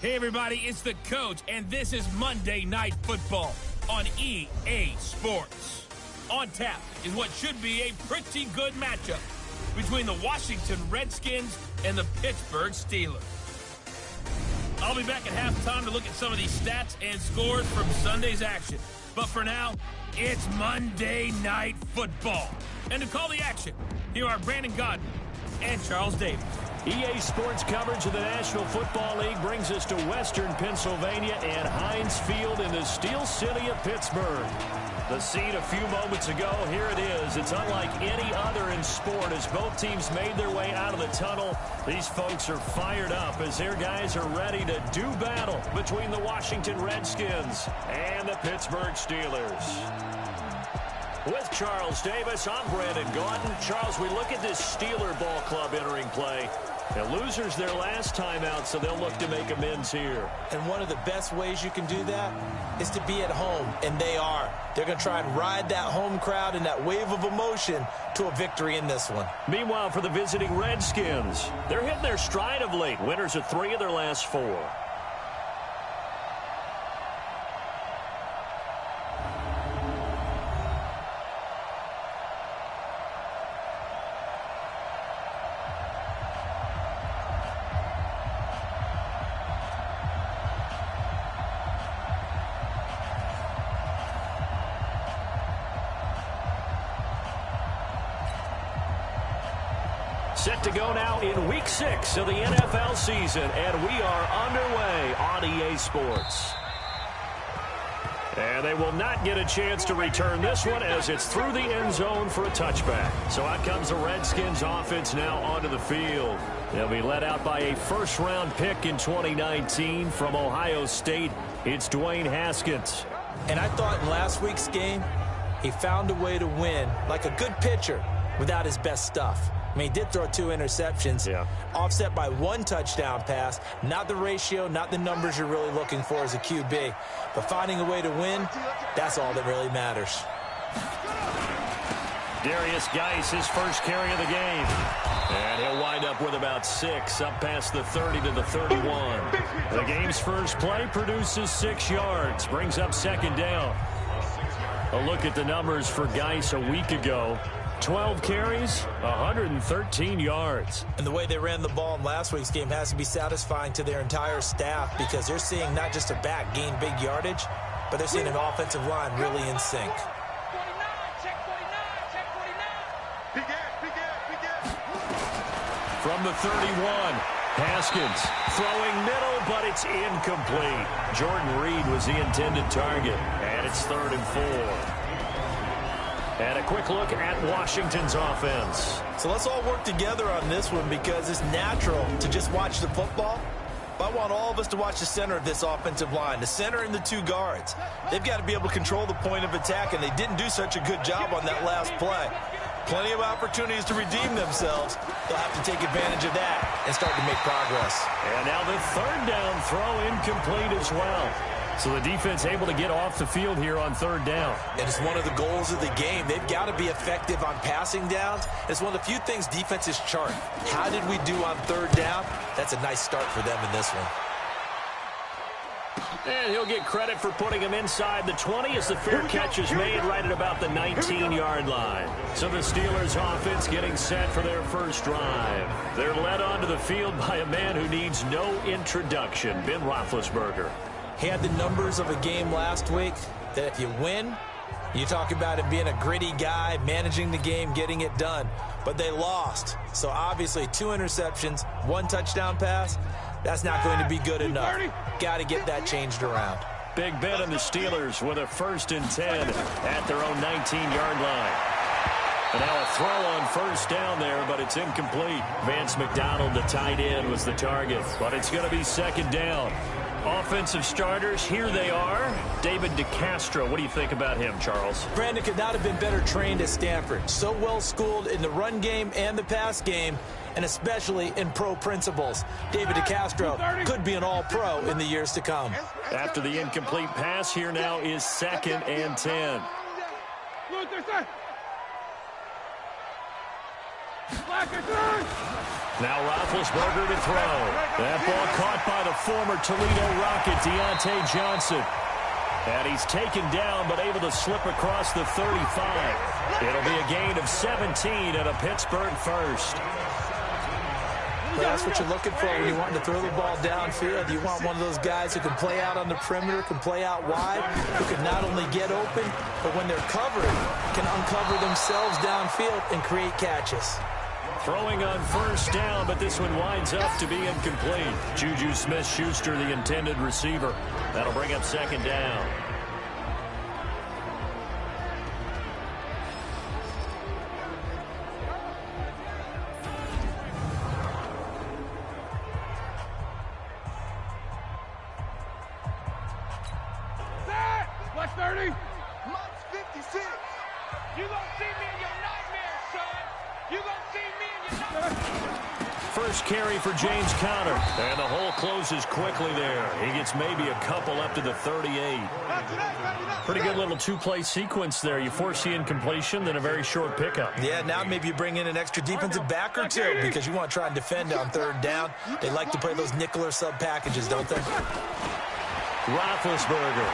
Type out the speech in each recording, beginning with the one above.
Hey, everybody, it's the coach, and this is Monday Night Football on EA Sports. On tap is what should be a pretty good matchup between the Washington Redskins and the Pittsburgh Steelers. I'll be back at halftime to look at some of these stats and scores from Sunday's action. But for now, it's Monday Night Football. And to call the action, here are Brandon Godden and Charles Davis. EA Sports coverage of the National Football League brings us to Western Pennsylvania and Heinz Field in the Steel City of Pittsburgh. The scene a few moments ago, here it is. It's unlike any other in sport as both teams made their way out of the tunnel. These folks are fired up as their guys are ready to do battle between the Washington Redskins and the Pittsburgh Steelers. With Charles Davis, I'm Brandon Godden. Charles, we look at this Steeler ball club entering play. The losers their last time out, so they'll look to make amends here. And one of the best ways you can do that is to be at home, and they are. They're going to try and ride that home crowd and that wave of emotion to a victory in this one. Meanwhile, for the visiting Redskins, they're hitting their stride of late. Winners of 3 of their last 4. Set to go now in Week 6 of the NFL season, and we are underway on EA Sports. And they will not get a chance to return this one as it's through the end zone for a touchback. So out comes the Redskins offense now onto the field. They'll be led out by a first-round pick in 2019 from Ohio State. It's Dwayne Haskins. And I thought in last week's game, he found a way to win like a good pitcher without his best stuff. I mean, he did throw 2 interceptions, offset by 1 touchdown pass. Not the ratio, not the numbers you're really looking for as a QB. But finding a way to win, that's all that really matters. Darius Geis, his first carry of the game. And he'll wind up with about 6, up past the 30 to the 31. The game's first play produces 6 yards, brings up second down. A look at the numbers for Geis a week ago. 12 carries, 113 yards. And the way they ran the ball in last week's game has to be satisfying to their entire staff because they're seeing not just a back gain big yardage, but they're seeing an offensive line really in sync. From the 31, Haskins throwing middle, but it's incomplete. Jordan Reed was the intended target, and it's 3rd and 4. And a quick look at Washington's offense. So let's all work together on this one because it's natural to just watch the football. But I want all of us to watch the center of this offensive line, the center and the 2 guards. They've got to be able to control the point of attack, and they didn't do such a good job on that last play. Plenty of opportunities to redeem themselves. They'll have to take advantage of that and start to make progress. And now the 3rd down throw incomplete as well. So the defense able to get off the field here on 3rd down. And it's one of the goals of the game. They've got to be effective on passing downs. It's one of the few things defenses chart. How did we do on 3rd down? That's a nice start for them in this one. And he'll get credit for putting him inside the 20 as the fair catch is made right at about the 19-yard line. So the Steelers offense getting set for their first drive. They're led onto the field by a man who needs no introduction, Ben Roethlisberger. He had the numbers of a game last week that if you win, you talk about him being a gritty guy, managing the game, getting it done. But they lost. So obviously 2 interceptions, 1 touchdown pass, that's not going to be good enough. Got to get that changed around. Big Ben and the Steelers with a 1st and 10 at their own 19-yard line. And now a throw on 1st down there, but it's incomplete. Vance McDonald, the tight end, was the target. But it's going to be 2nd down. Offensive starters, here they are. David DeCastro, what do you think about him, Charles? Brandon could not have been better trained at Stanford. So well schooled in the run game and the pass game, and especially in pro principles. David DeCastro could be an all-pro in the years to come. After the incomplete pass, here now is 2nd and 10. Now Roethlisberger to throw. That ball caught by the former Toledo Rocket, Deontay Johnson. And he's taken down, but able to slip across the 35. It'll be a gain of 17 and a Pittsburgh first. Well, that's what you're looking for when you want to throw the ball downfield. You want one of those guys who can play out on the perimeter, can play out wide, who can not only get open, but when they're covered, can uncover themselves downfield and create catches. Throwing on first down, but this one winds up to be incomplete. Juju Smith-Schuster, the intended receiver. That'll bring up second down. What's 30? Mine's 56. You gonna see me in your nightmares, son. You gonna see me in your nightmares. First carry for James Conner. And the hole closes quickly there. He gets maybe a couple up to the 38. Pretty good little two-play sequence there. You force the incompletion, then a very short pickup. Yeah, now maybe you bring in an extra defensive back or two because you want to try and defend on third down. They like to play those nickel or sub packages, don't they? Roethlisberger.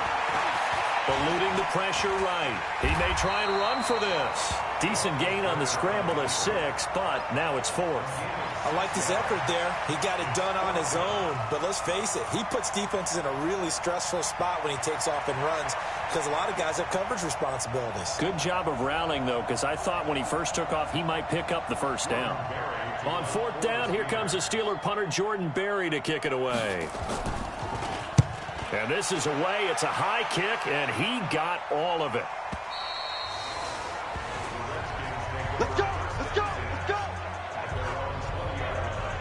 Eluding the pressure right. He may try and run for this. Decent gain on the scramble to 6, but now it's 4th. I like this effort there. He got it done on his own. But let's face it, he puts defenses in a really stressful spot when he takes off and runs because a lot of guys have coverage responsibilities. Good job of rallying, though, because I thought when he first took off, he might pick up the first down. On 4th down, here comes a Steeler punter, Jordan Berry, to kick it away. And this is away. It's a high kick, and he got all of it. Let's go! Let's go! Let's go!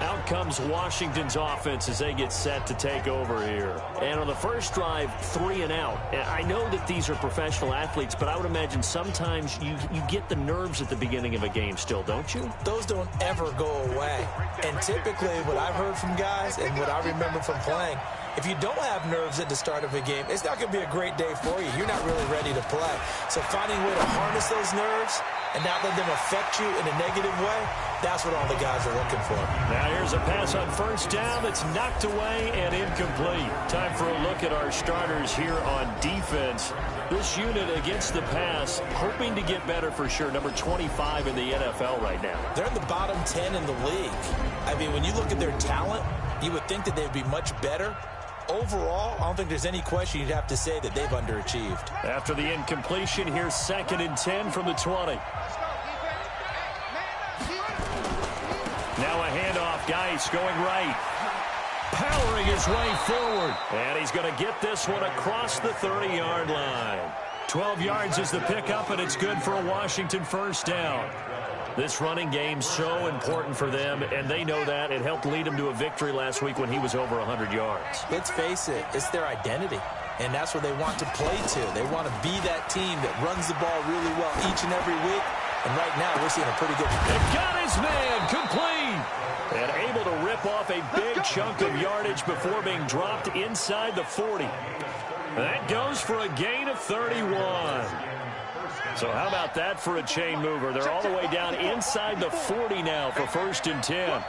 Out comes Washington's offense as they get set to take over here. And on the first drive, 3 and out. And I know that these are professional athletes, but I would imagine sometimes you get the nerves at the beginning of a game still, don't you? Those don't ever go away. And typically what I've heard from guys and what I remember from playing, if you don't have nerves at the start of a game, it's not going to be a great day for you. You're not really ready to play. So finding a way to harness those nerves and not let them affect you in a negative way, that's what all the guys are looking for. Now here's a pass on first down that's knocked away and incomplete. Time for a look at our starters here on defense. This unit against the pass, hoping to get better for sure. Number 25 in the NFL right now. They're in the bottom 10 in the league. I mean, when you look at their talent, you would think that they'd be much better. Overall, I don't think there's any question you'd have to say that they've underachieved. After the incompletion, here's 2nd and 10 from the 20. Now a handoff. Geis going right. Powering his way forward. And he's going to get this one across the 30-yard line. 12 yards is the pickup, and it's good for a Washington first down. This running game so important for them, and they know that. It helped lead them to a victory last week when he was over 100 yards. Let's face it, it's their identity, and that's where they want to play to. They want to be that team that runs the ball really well each and every week, and right now we're seeing a pretty good... And got his man complete, and able to rip off a big chunk of yardage before being dropped inside the 40. That goes for a gain of 31. So how about that for a chain mover? They're all the way down inside the 40 now for 1st and 10.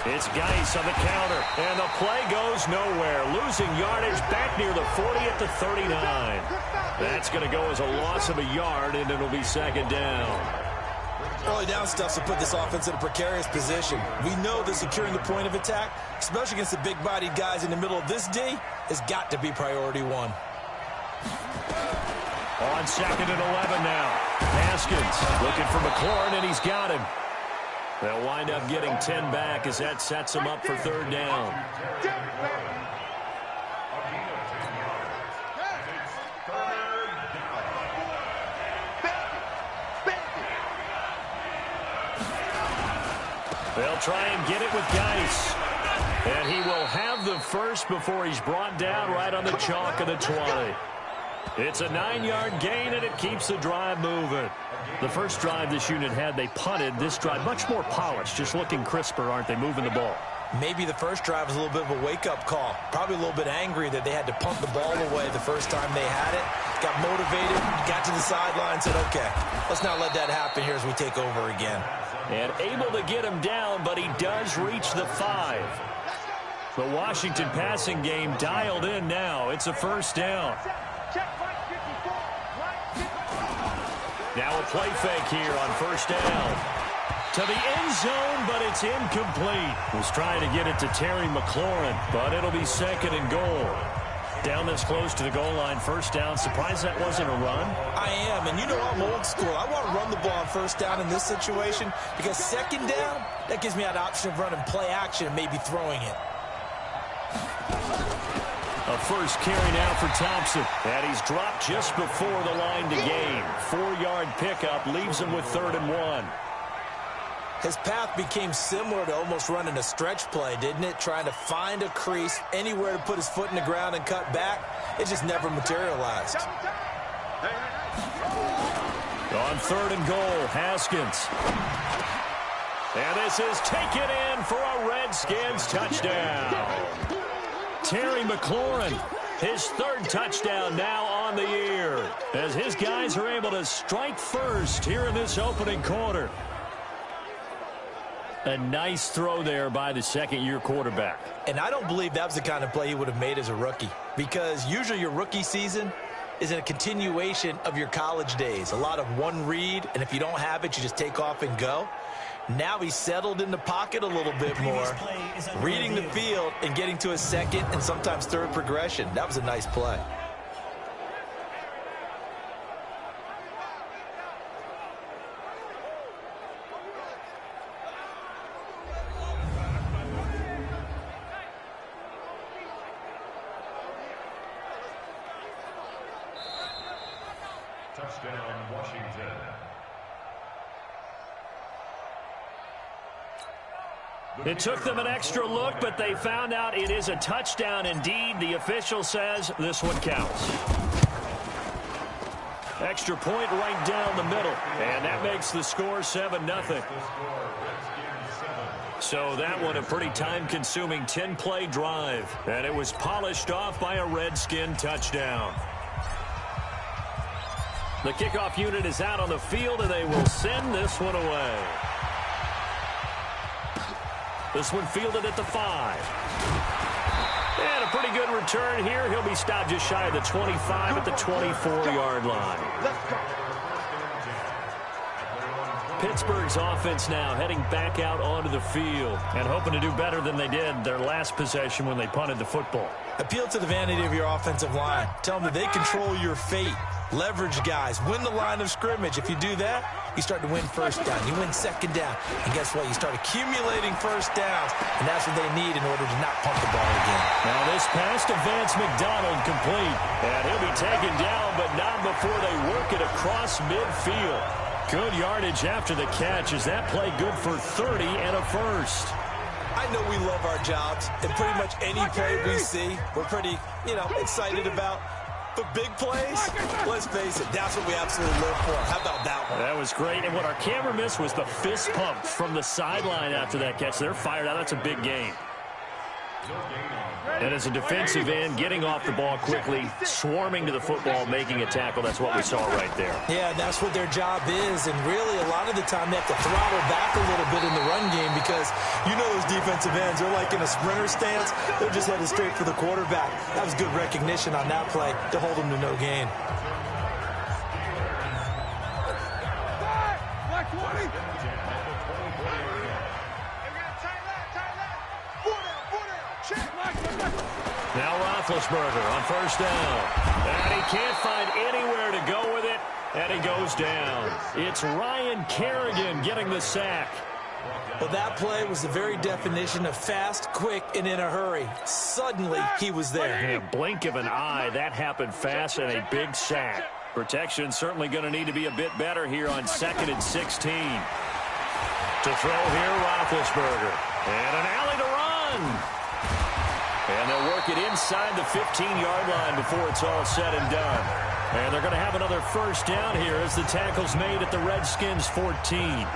It's Geis on the counter, and the play goes nowhere. Losing yardage back near the 40 at the 39. That's going to go as a loss of a yard, and it'll be 2nd down. Early down stuff to put this offense in a precarious position. We know that securing the point of attack, especially against the big-bodied guys in the middle of this D, has got to be priority 1. On 2nd and 11 now. Haskins looking for McLaurin, and he's got him. They'll wind up getting 10 back as that sets them up for 3rd down. They'll try and get it with Geis. And he will have the first before he's brought down right on the chalk of the 20. It's a 9-yard gain, and it keeps the drive moving. The first drive this unit had, they punted. This drive, much more polished, just looking crisper, aren't they, moving the ball? Maybe the first drive was a little bit of a wake-up call. Probably a little bit angry that they had to punt the ball away the first time they had it. Got motivated, got to the sideline, said, okay, let's not let that happen here as we take over again. And able to get him down, but he does reach the 5. The Washington passing game dialed in now. It's a first down. Now a play fake here on first down. To the end zone, but it's incomplete. Was trying to get it to Terry McLaurin, but it'll be second and goal. Down this close to the goal line, first down. Surprised that wasn't a run? I am, and you know I'm old school. I want to run the ball on first down in this situation because second down, that gives me that option of running play action and maybe throwing it. A first carry now for Thompson, and he's dropped just before the line to gain. 4-yard pickup leaves him with 3rd and 1. His path became similar to almost running a stretch play, didn't it? Trying to find a crease, anywhere to put his foot in the ground and cut back. It just never materialized. On 3rd and goal, Haskins. And this is taken in for a Redskins touchdown. Terry McLaurin, his 3rd touchdown now on the year, as his guys are able to strike first here in this opening quarter. A nice throw there by the second-year quarterback. And I don't believe that was the kind of play he would have made as a rookie, because usually your rookie season is a continuation of your college days. A lot of one read, and if you don't have it, you just take off and go. Now he's settled in the pocket a little bit more, reading the field and getting to his second and sometimes third progression. That was a nice play. Touchdown, Washington. It took them an extra look, but they found out it is a touchdown indeed. The official says this one counts. Extra point right down the middle, and that makes the score 7-0. So that one a pretty time-consuming 10-play drive, and it was polished off by a Redskin touchdown. The kickoff unit is out on the field, and they will send this one away. This one fielded at the 5. And a pretty good return here. He'll be stopped just shy of the 25 at the 24-yard line. Pittsburgh's offense now heading back out onto the field and hoping to do better than they did their last possession when they punted the football. Appeal to the vanity of your offensive line. Tell them that they control your fate. Leverage guys. Win the line of scrimmage. If you do that, you start to win first down. You win second down. And guess what? You start accumulating first downs. And that's what they need in order to not pump the ball again. Now this pass to Vance McDonald complete. And he'll be taken down, but not before they work it across midfield. Good yardage after the catch. Is that play good for 30 and a first? I know we love our jobs. And pretty much any play we see, we're pretty, excited about. But big plays, let's face it, that's what we absolutely live for. How about that one? That was great. And what our camera missed was the fist pump from the sideline after that catch. They're fired out. That's a big gain. And as a defensive end, getting off the ball quickly, swarming to the football, making a tackle, that's what we saw right there. Yeah, that's what their job is. And really, a lot of the time, they have to throttle back a little bit in the run game because you know those defensive ends, they're like in a sprinter stance. They're just headed straight for the quarterback. That was good recognition on that play to hold them to no gain. Now Roethlisberger on first down. And he can't find anywhere to go with it, and he goes down. It's Ryan Kerrigan getting the sack. Well, that play was the very definition of fast, quick, and in a hurry. Suddenly, he was there. In a blink of an eye, that happened fast, and a big sack. Protection certainly going to need to be a bit better here on 2nd and 16. To throw here, Roethlisberger. And an alley to run. And they'll work it inside the 15-yard line before it's all said and done. And they're going to have another first down here as the tackle's made at the Redskins' 14.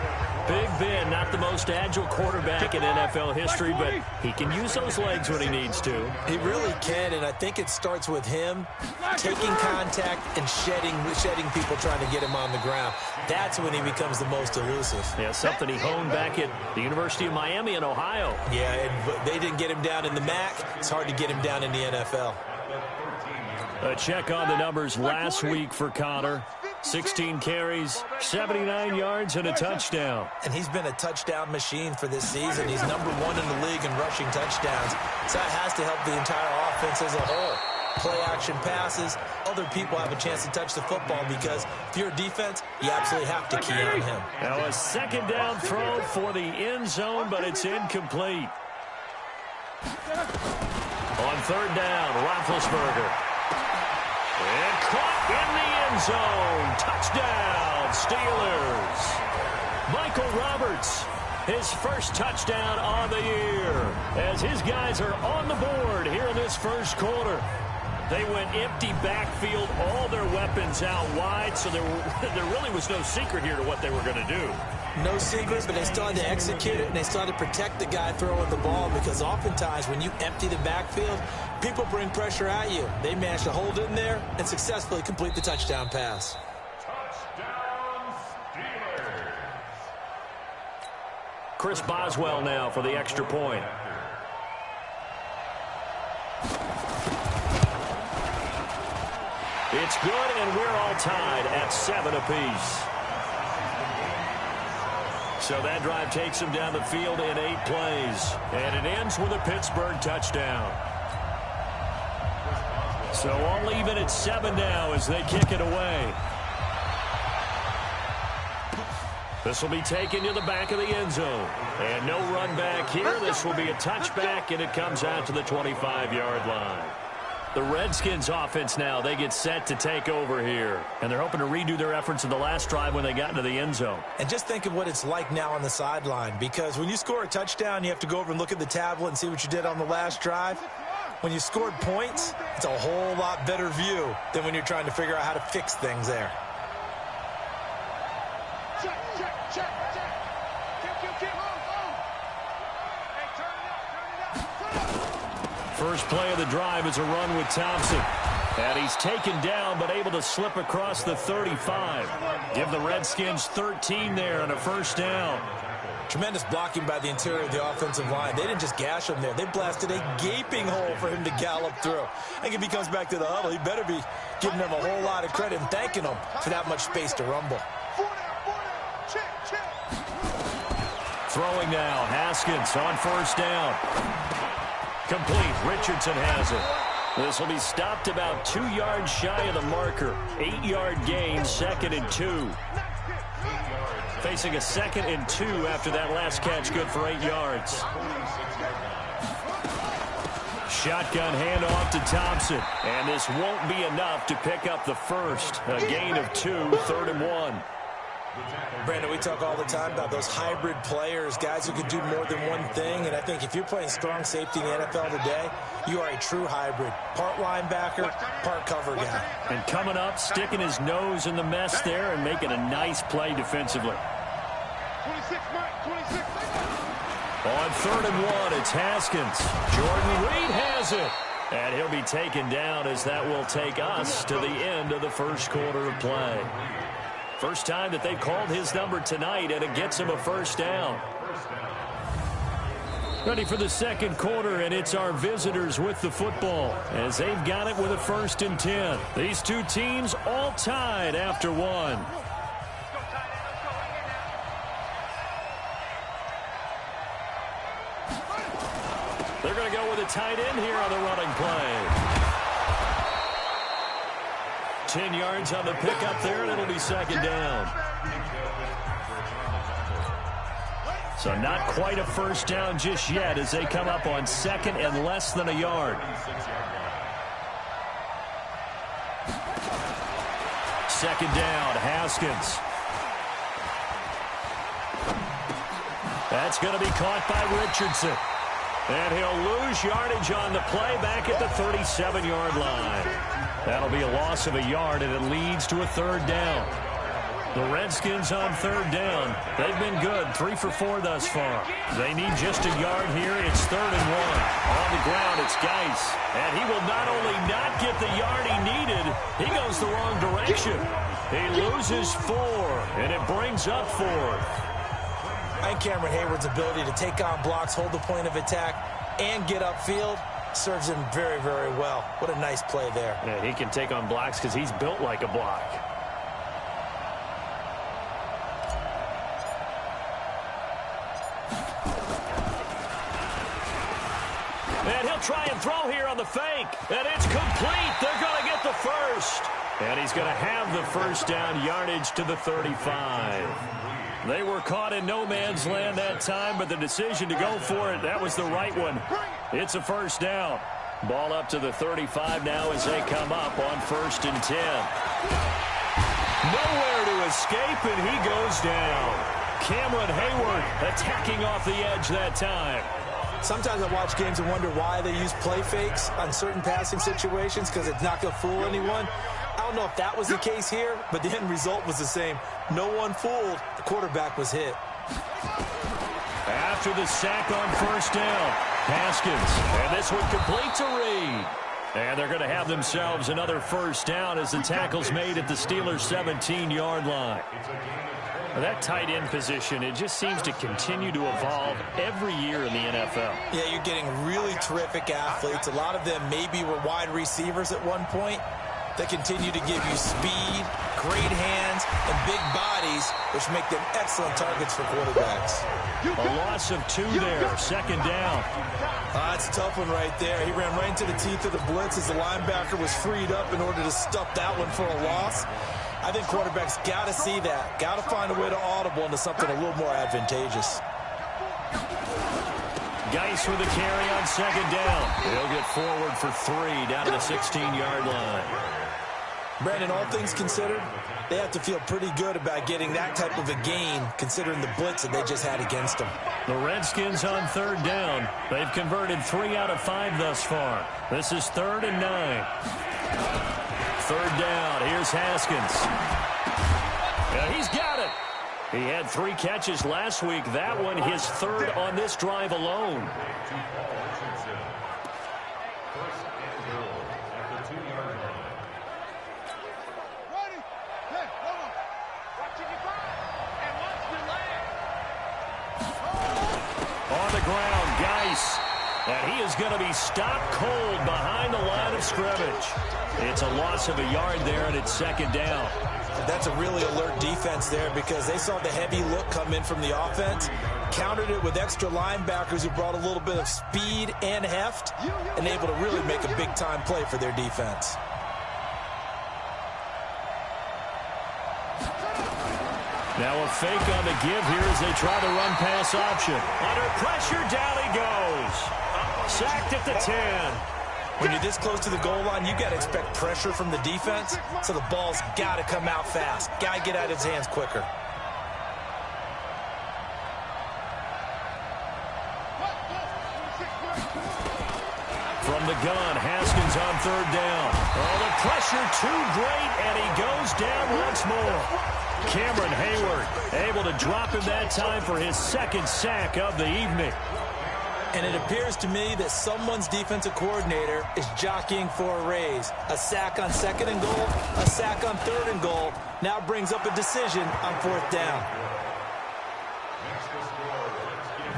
Big Ben, not the most agile quarterback in NFL history, but he can use those legs when he needs to. He really can, and I think it starts with him taking contact and shedding people trying to get him on the ground. That's when he becomes the most elusive. Yeah, something he honed back at the University of Miami in Ohio. Yeah, and they didn't get him down in the MAC. It's hard to get him down in the NFL. A check on the numbers last week for Connor. 16 carries, 79 yards, and a touchdown. And he's been a touchdown machine for this season. He's #1 in the league in rushing touchdowns. So that has to help the entire offense as a whole. Play action passes, other people have a chance to touch the football because if you're a defense, you absolutely have to key on him. Now a second down throw for the end zone, but it's incomplete. On third down, Roethlisberger. And caught in the end zone. Touchdown, Steelers. Michael Roberts, his first touchdown on the year, as his guys are on the board here in this first quarter. They went empty backfield, all their weapons out wide, so there really was no secret here to what they were going to do. No secret, but they still had to execute it, and they still had to protect the guy throwing the ball because oftentimes when you empty the backfield, people bring pressure at you. They managed to hold it in there and successfully complete the touchdown pass. Touchdown, Steelers. Chris Boswell now for the extra point. It's good, and we're all tied at 7 apiece. So that drive takes them down the field in 8 plays. And it ends with a Pittsburgh touchdown. So all even at 7 now as they kick it away. This will be taken to the back of the end zone. And no run back here. This will be a touchback, and it comes out to the 25-yard line. The Redskins offense now, they get set to take over here. And they're hoping to redo their efforts in the last drive when they got into the end zone. And just think of what it's like now on the sideline, because when you score a touchdown, you have to go over and look at the tablet and see what you did on the last drive. When you scored points, it's a whole lot better view than when you're trying to figure out how to fix things there. Check, check, check, check. Kick. Hey, turn it up. First play of the drive is a run with Thompson. And he's taken down but able to slip across the 35. Give the Redskins 13 there and a first down. Tremendous blocking by the interior of the offensive line. They didn't just gash him there. They blasted a gaping hole for him to gallop through. I think if he comes back to the huddle, he better be giving them a whole lot of credit and thanking them for that much space to rumble. Check. Throwing now, Haskins on first down. Complete. Richardson has it. This will be stopped about 2 yards shy of the marker. 8-yard gain, 2nd and 2. Facing a 2nd and 2 after that last catch, good for 8 yards. Shotgun handoff to Thompson. And this won't be enough to pick up the first. A gain of 2, 3rd and 1. Brandon, we talk all the time about those hybrid players, guys who can do more than one thing. And I think if you're playing strong safety in the NFL today, you are a true hybrid. Part linebacker, part cover guy. And coming up, sticking his nose in the mess there and making a nice play defensively. 26, Mike, 26. On 3rd and 1, it's Haskins. Jordan Reed has it. And he'll be taken down as that will take us to the end of the first quarter of play. First time that they've called his number tonight, and it gets him a first down. Ready for the second quarter, and it's our visitors with the football as they've got it with a 1st and 10. These two teams all tied after 1. They're going to go with a tight end here on the running play. 10 yards on the pickup there, and it'll be 2nd down. So not quite a first down just yet as they come up on 2nd and less than a yard. 2nd down, Haskins. That's going to be caught by Richardson. And he'll lose yardage on the play back at the 37-yard line. That'll be a loss of a yard, and it leads to a third down. The Redskins on third down. They've been good, 3 for 4 thus far. They need just a yard here. It's 3rd and 1. On the ground, it's Geis. And he will not only not get the yard he needed, he goes the wrong direction. He loses 4, and it brings up 4th. And Cameron Hayward's ability to take on blocks, hold the point of attack, and get upfield serves him very, very well. What a nice play there. Yeah, he can take on blocks because he's built like a block. And he'll try and throw here on the fake. And it's complete. They're going to get the first. And he's going to have the first down, yardage to the 35. They were caught in no man's land that time, but the decision to go for it, that was the right one. It's a first down. Ball up to the 35 now as they come up on 1st and 10. Nowhere to escape, and he goes down. Cameron Hayward attacking off the edge that time. Sometimes I watch games and wonder why they use play fakes on certain passing situations, because it's not going to fool anyone. I don't know if that was the case here, but the end result was the same. No one fooled. The quarterback was hit. After the sack on 1st down, Haskins. And this one complete to Reed. And they're going to have themselves another first down as the tackle's made at the Steelers' 17-yard line. That tight end position, it just seems to continue to evolve every year in the NFL. Yeah, you're getting really terrific athletes. A lot of them maybe were wide receivers at one point. They continue to give you speed, great hands, and big bodies, which make them excellent targets for quarterbacks. A loss of 2 there, 2nd down. That's a tough one right there. He ran right into the teeth of the blitz as the linebacker was freed up in order to stuff that one for a loss. I think quarterbacks got to see that. Got to find a way to audible into something a little more advantageous. Geis with a carry on 2nd down. He'll get forward for 3 down to the 16-yard line. Brandon, all things considered, they have to feel pretty good about getting that type of a gain, considering the blitz that they just had against them. The Redskins on 3rd down. They've converted 3 out of 5 thus far. This is 3rd and 9. 3rd down. Here's Haskins. And he's got it. He had 3 catches last week. That one his 3rd on this drive alone. On the ground, Geis. And he is going to be stopped cold behind the line of scrimmage. It's a loss of a yard there, and it's 2nd down. That's a really alert defense there because they saw the heavy look come in from the offense, countered it with extra linebackers who brought a little bit of speed and heft, and able to really make a big-time play for their defense. Now a fake on the give here as they try the run-pass option. Under pressure, down he goes. Sacked at the 10. When you're this close to the goal line, you got to expect pressure from the defense, so the ball's got to come out fast. Got to get out of his hands quicker. From the gun, Haskins on 3rd down. Oh, the pressure too great, and he goes down once more. Cameron Hayward able to drop him that time for his 2nd sack of the evening. And it appears to me that someone's defensive coordinator is jockeying for a raise. A sack on 2nd and goal, a sack on 3rd and goal, now brings up a decision on 4th down.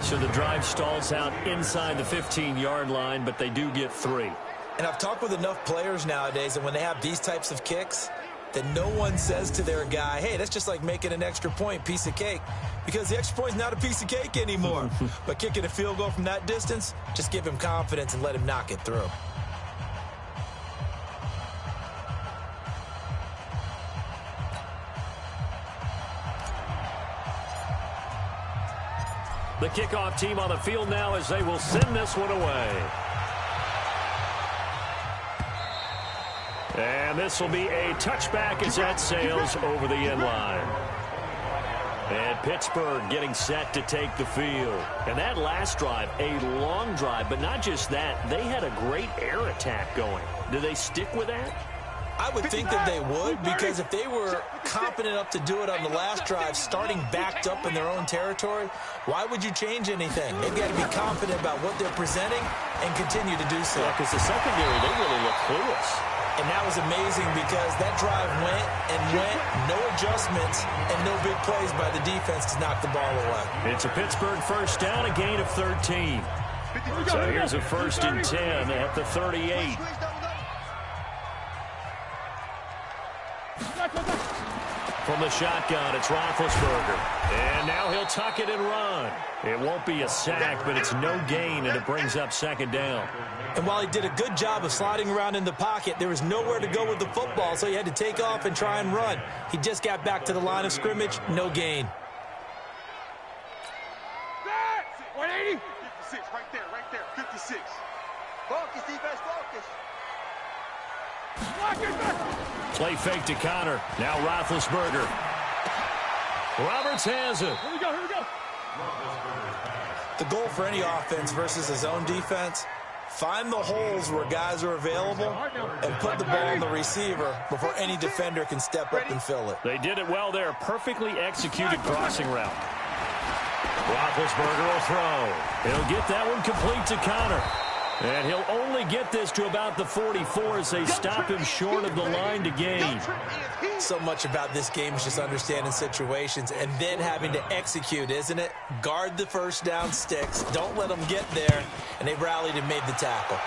So the drive stalls out inside the 15-yard line, but they do get 3. And I've talked with enough players nowadays, and when they have these types of kicks, that no one says to their guy, hey, that's just like making an extra point, piece of cake. Because the extra point's not a piece of cake anymore. But kicking a field goal from that distance, just give him confidence and let him knock it through. The kickoff team on the field now as they will send this one away. And this will be a touchback as that sails over the end line. And Pittsburgh getting set to take the field. And that last drive, a long drive, but not just that. They had a great air attack going. Do they stick with that? I would think that they would, because if they were competent enough to do it on the last drive, starting backed up in their own territory, why would you change anything? They've got to be confident about what they're presenting and continue to do so. Yeah, because the secondary, they really look clueless. And that was amazing because that drive went and went, no adjustments, and no big plays by the defense to knock the ball away. It's a Pittsburgh first down, a gain of 13. So here's a 1st and 10 at the 38. From the shotgun, it's Roethlisberger. And now he'll tuck it and run. It won't be a sack, but it's no gain, and it brings up 2nd down. And while he did a good job of sliding around in the pocket, there was nowhere to go with the football, so he had to take off and try and run. He just got back to the line of scrimmage, no gain. 180. 56, right there, 56. Focus, defense, focus. Play fake to Connor. Now Roethlisberger. Roberts has it. Here we go. The goal for any offense versus his own defense, find the holes where guys are available and put the ball on the receiver before any defender can step up and fill it. They did it well there. Perfectly executed crossing route. Roethlisberger will throw. He'll get that one complete to Connor. And he'll only get this to about the 44 as they stop him short of the line to gain. So much about this game is just understanding situations and then having to execute, isn't it? Guard the first down sticks. Don't let them get there. And they rallied and made the tackle.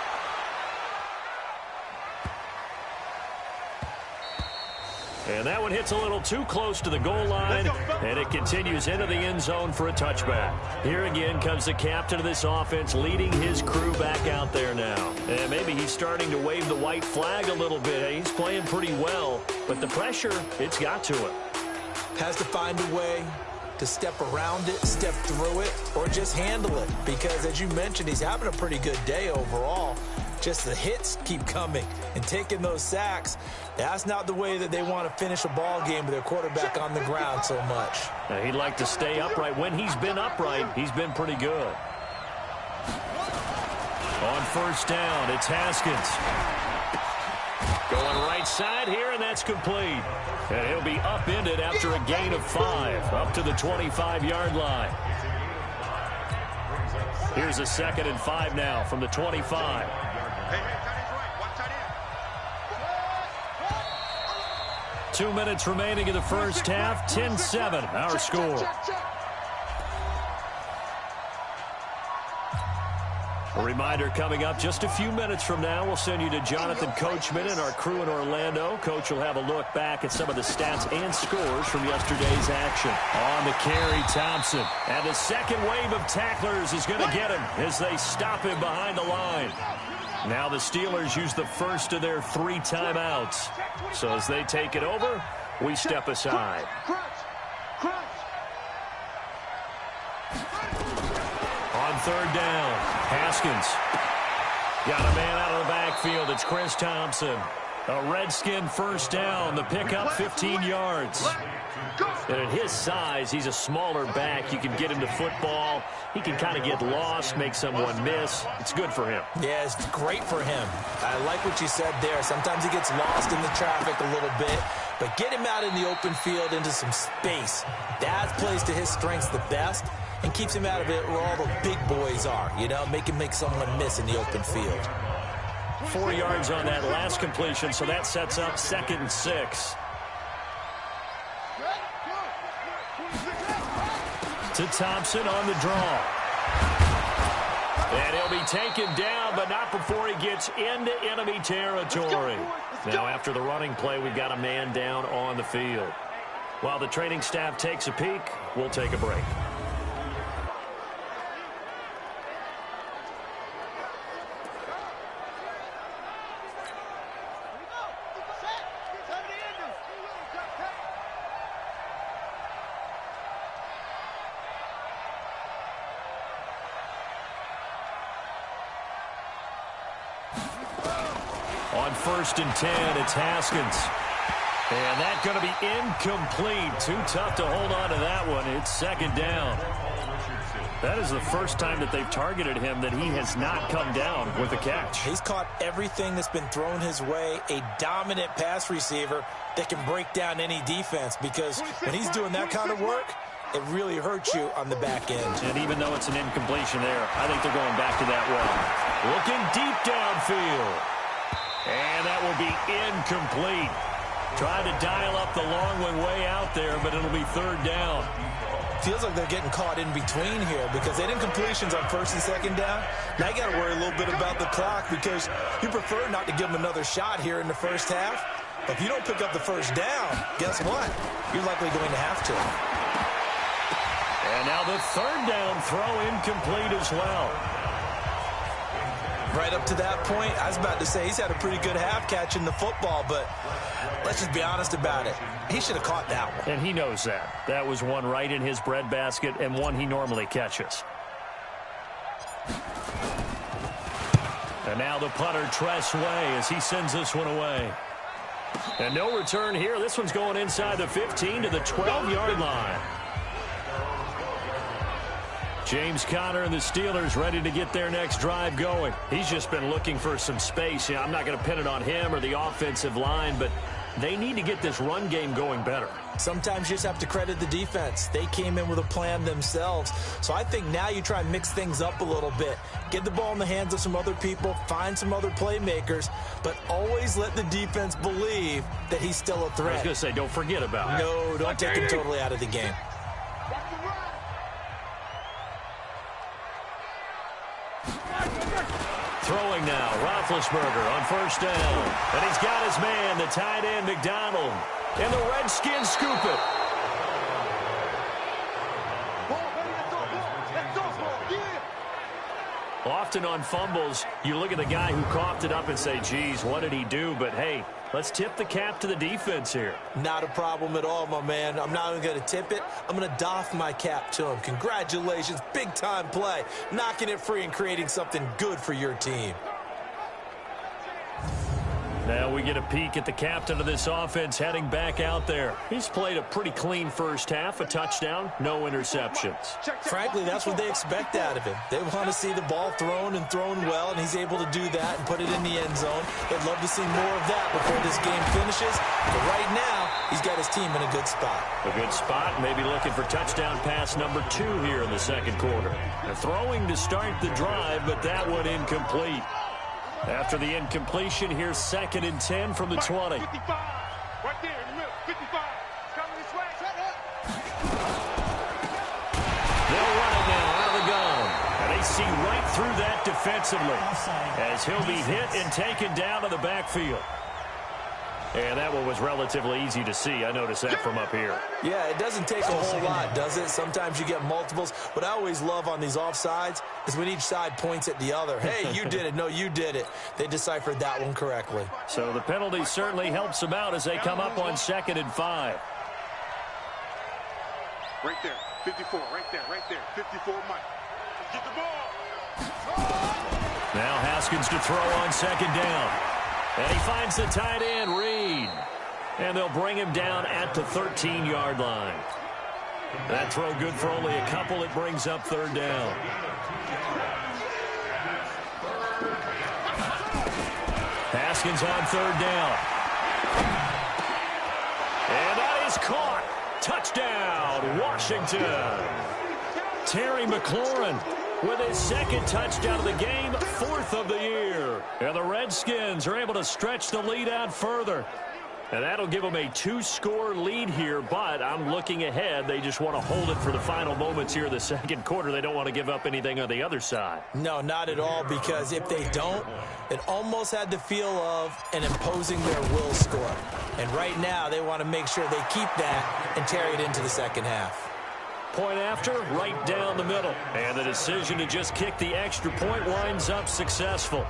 And that one hits a little too close to the goal line, and it continues into the end zone for a touchback. Here again comes the captain of this offense leading his crew back out there now. And maybe he's starting to wave the white flag a little bit. He's playing pretty well, but the pressure, it's got to him. Has to find a way to step around it, step through it, or just handle it. Because as you mentioned, he's having a pretty good day overall. Just the hits keep coming and taking those sacks. That's not the way that they want to finish a ball game with their quarterback on the ground so much. Now, he'd like to stay upright. When he's been upright, he's been pretty good. On 1st down, it's Haskins. Going right side here, and that's complete. And he'll be upended after a gain of 5, up to the 25-yard line. Here's a 2nd and 5 now from the 25. 2 minutes remaining in the first half. 10-7, our score. A reminder coming up just a few minutes from now. We'll send you to Jonathan Coachman and our crew in Orlando. Coach will have a look back at some of the stats and scores from yesterday's action. On the carry, Thompson. And the second wave of tacklers is going to get him as they stop him behind the line. Now the Steelers use the first of their 3 timeouts. So as they take it over, we step aside. On 3rd down, Haskins. Got a man out of the backfield. It's Chris Thompson. A Redskin first down. The pickup 15 yards. And at his size, he's a smaller back. You can get him to football. He can kind of get lost, make someone miss. It's good for him. Yeah, it's great for him. I like what you said there. Sometimes he gets lost in the traffic a little bit, but get him out in the open field into some space. That plays to his strengths the best and keeps him out of it where all the big boys are, you know, make him make someone miss in the open field. 4 yards on that last completion, so that sets up 2nd and 6. To Thompson on the draw. And he'll be taken down, but not before he gets into enemy territory. Now, after the running play, we've got a man down on the field. While the training staff takes a peek, we'll take a break. On 1st and 10, it's Haskins. And that's going to be incomplete. Too tough to hold on to that one. It's second down. That is the first time that they've targeted him that he has not come down with a catch. He's caught everything that's been thrown his way. A dominant pass receiver that can break down any defense, because when he's doing that kind of work, it really hurts you on the back end. And even though it's an incompletion there, I think they're going back to that one. Looking deep downfield. And that will be incomplete. Trying to dial up the long one way out there, but it'll be third down. Feels like they're getting caught in between here, because they did incompletions on first and second down. Now you got to worry a little bit about the clock, because you prefer not to give them another shot here in the first half. But if you don't pick up the first down, guess what? You're likely going to have to. And now the third down throw incomplete as well. Right up to that point, I was about to say he's had a pretty good half catching the football, but let's just be honest about it. He should have caught that one. And he knows that. That was one right in his breadbasket and one he normally catches. And now the punter, Tress Way, as he sends this one away. And no return here. This one's going inside the 15 to the 12-yard line. James Conner and the Steelers ready to get their next drive going. He's just been looking for some space. You know, I'm not going to pin it on him or the offensive line, but they need to get this run game going better. Sometimes you just have to credit the defense. They came in with a plan themselves. So I think now you try and mix things up a little bit. Get the ball in the hands of some other people, find some other playmakers, but always let the defense believe that he's still a threat. I was going to say, don't forget about it. No, don't take him totally out of the game. Throwing now, Roethlisberger on first down. And he's got his man, the tight end, McDonald. And the Redskins scoop it. Often on fumbles, you look at the guy who coughed it up and say, geez, what did he do? But, hey, let's tip the cap to the defense here. Not a problem at all, my man. I'm not even going to tip it. I'm going to doff my cap to him. Congratulations. Big-time play. Knocking it free and creating something good for your team. Now we get a peek at the captain of this offense heading back out there. He's played a pretty clean first half, a touchdown, no interceptions. Frankly, that's what they expect out of him. They want to see the ball thrown and thrown well, and he's able to do that and put it in the end zone. They'd love to see more of that before this game finishes. But right now, he's got his team in a good spot. A good spot, maybe looking for touchdown pass number 2 here in the second quarter. They're throwing to start the drive, but that one incomplete. After the incompletion, here's 2nd and 10 from the 20. 55. Right there in the middle. 55. Coming this way. They'll run it now out of the gun. And they see right through that defensively as he'll be hit and taken down to the backfield. And that one was relatively easy to see. I noticed that from up here. Yeah, it doesn't take a whole lot, does it? Sometimes you get multiples. What I always love on these offsides is when each side points at the other. Hey, you did it. No, you did it. They deciphered that one correctly. So the penalty certainly helps them out as they come up on 2nd and 5. Right there. 54. Right there. 54, Mike. Get the ball. Now Haskins to throw on 2nd down. And he finds the tight end, Reed. And they'll bring him down at the 13-yard line. That throw good for only a couple. It brings up 3rd down. Haskins on 3rd down. And that is caught. Touchdown, Washington. Terry McLaurin with his 2nd touchdown of the game, 4th of the year. And the Redskins are able to stretch the lead out further. And that'll give them a 2-score lead here, but I'm looking ahead. They just want to hold it for the final moments here in the second quarter. They don't want to give up anything on the other side. No, not at all, because if they don't, it almost had the feel of an imposing their will score. And right now, they want to make sure they keep that and carry it into the second half. Point after, right down the middle. And the decision to just kick the extra point winds up successful.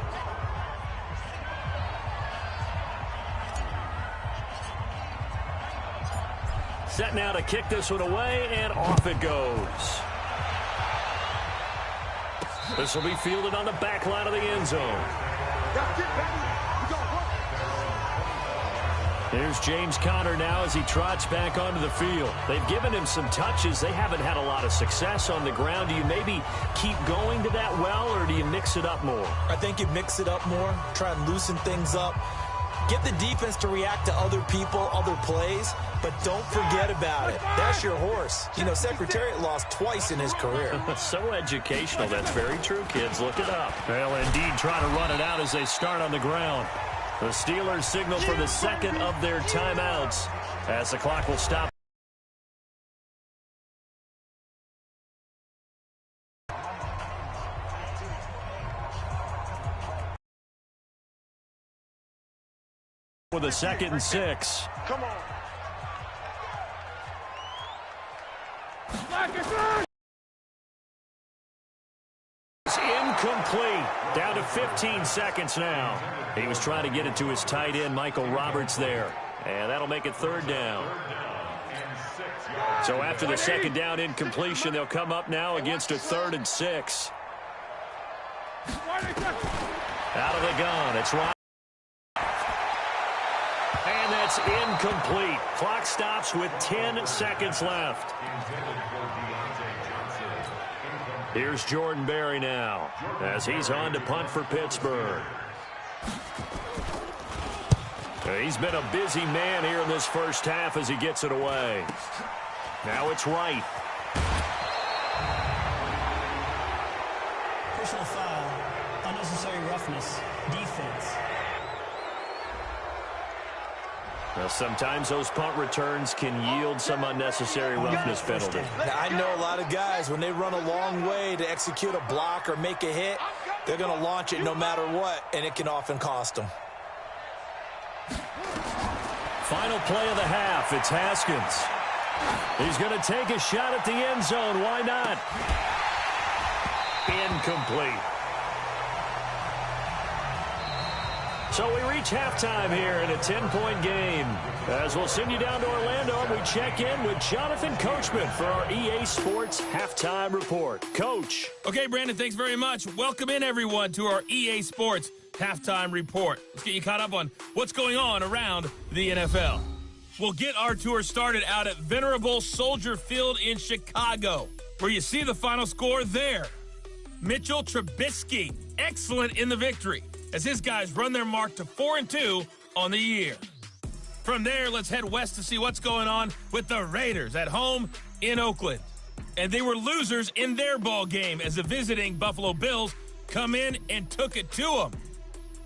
Set now to kick this one away, and off it goes. This will be fielded on the back line of the end zone. Here's James Conner now as he trots back onto the field. They've given him some touches. They haven't had a lot of success on the ground. Do you maybe keep going to that well, or do you mix it up more? I think you mix it up more, try and loosen things up. Get the defense to react to other people, other plays, but don't forget about it. That's your horse. You know, Secretariat lost twice in his career. So educational. That's very true, kids. Look it up. They'll indeed try to run it out as they start on the ground. The Steelers signal for the second of their timeouts as the clock will stop. With a 2nd and 6. Come on. It's incomplete. Down to 15 seconds now. He was trying to get it to his tight end, Michael Roberts, there. And that'll make it 3rd down. So after the 2nd down incompletion, they'll come up now against a 3rd and 6. Out of the gun. It's right. And that's incomplete. Clock stops with 10 seconds left. Here's Jordan Berry now as he's on to punt for Pittsburgh. He's been a busy man here in this first half as he gets it away. Now it's Wright. Personal foul, unnecessary roughness, defense. Now, sometimes those punt returns can yield some unnecessary roughness penalty. Now, I know a lot of guys, when they run a long way to execute a block or make a hit, they're going to launch it no matter what, and it can often cost them. Final play of the half. It's Haskins. He's going to take a shot at the end zone. Why not? Incomplete. So we reach halftime here in a 10-point game. As we'll send you down to Orlando, and we check in with Jonathan Coachman for our EA Sports Halftime Report. Coach. Okay, Brandon, thanks very much. Welcome in, everyone, to our EA Sports Halftime Report. Let's get you caught up on what's going on around the NFL. We'll get our tour started out at Venerable Soldier Field in Chicago, where you see the final score there. Mitchell Trubisky, excellent in the victory, as his guys run their mark to 4-2 on the year. From there, let's head west to see what's going on with the Raiders at home in Oakland. And they were losers in their ball game as the visiting Buffalo Bills come in and took it to them.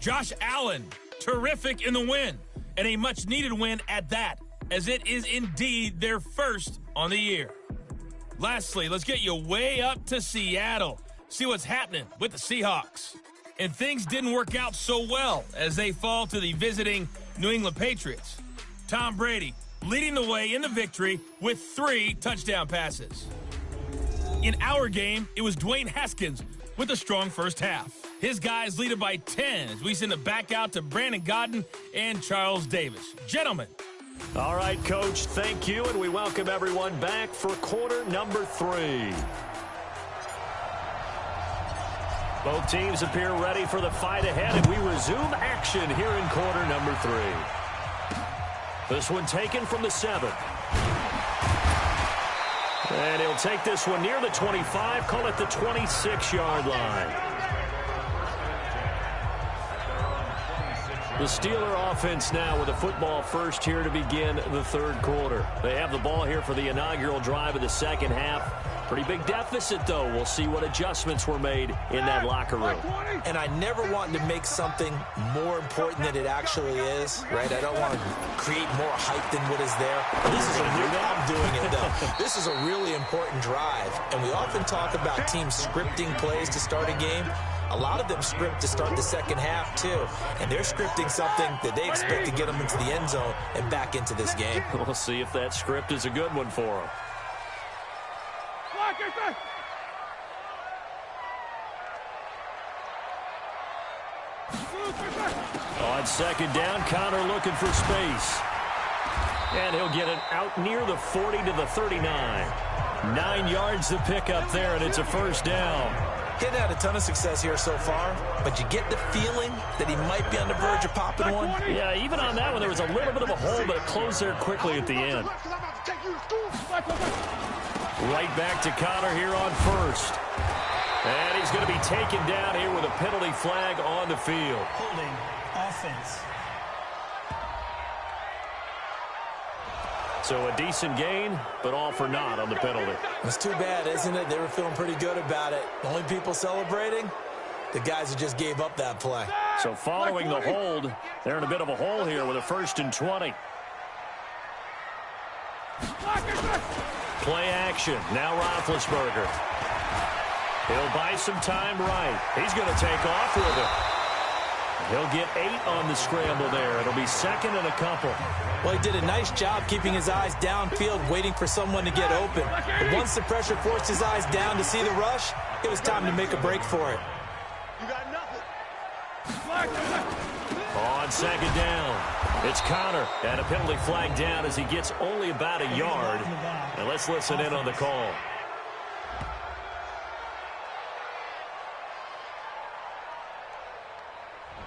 Josh Allen, terrific in the win, and a much-needed win at that, as it is indeed their first on the year. Lastly, let's get you way up to Seattle. See what's happening with the Seahawks. And things didn't work out so well as they fall to the visiting New England Patriots. Tom Brady leading the way in the victory with 3 touchdown passes. In our game, it was Dwayne Haskins with a strong first half. His guys lead it by 10 as we send it back out to Brandon Godden and Charles Davis. Gentlemen. All right, Coach, thank you, and we welcome everyone back for quarter number 3. Both teams appear ready for the fight ahead, and we resume action here in quarter number 3. This one taken from the 7. And he'll take this one near the 25, call it the 26-yard line. The Steeler offense now with a football first here to begin the third quarter. They have the ball here for the inaugural drive of the second half. Pretty big deficit, though. We'll see what adjustments were made in that locker room. And I never want to make something more important than it actually is, right? I don't want to create more hype than what is there. This is I'm doing it, though. This is a really important drive. And we often talk about teams scripting plays to start a game. A lot of them script to start the second half, too. And they're scripting something that they expect to get them into the end zone and back into this game. We'll see if that script is a good one for them. On second down, Connor looking for space. And he'll get it out near the 40 to the 39. 9 yards to pick up there, and it's a first down. He hasn't had a ton of success here so far, but you get the feeling that he might be on the verge of popping one. Yeah, even on that one, there was a little bit of a hole, but it closed there quickly at the end. Right back to Connor here on first. And he's going to be taken down here with a penalty flag on the field. Holding offense. So a decent gain, but all for naught on the penalty. It's too bad, isn't it? They were feeling pretty good about it. The only people celebrating, the guys who just gave up that play. So following the hold, they're in a bit of a hole here with a 1st and 20. Play action. Now Roethlisberger. He'll buy some time right. He's going to take off with it. He'll get 8 on the scramble there. It'll be 2nd and a couple. Well, he did a nice job keeping his eyes downfield, waiting for someone to get open. But once the pressure forced his eyes down to see the rush, it was time to make a break for it. You got nothing. On 2nd down, it's Connor, and a penalty flag down as he gets only about a yard. And let's listen in on the call.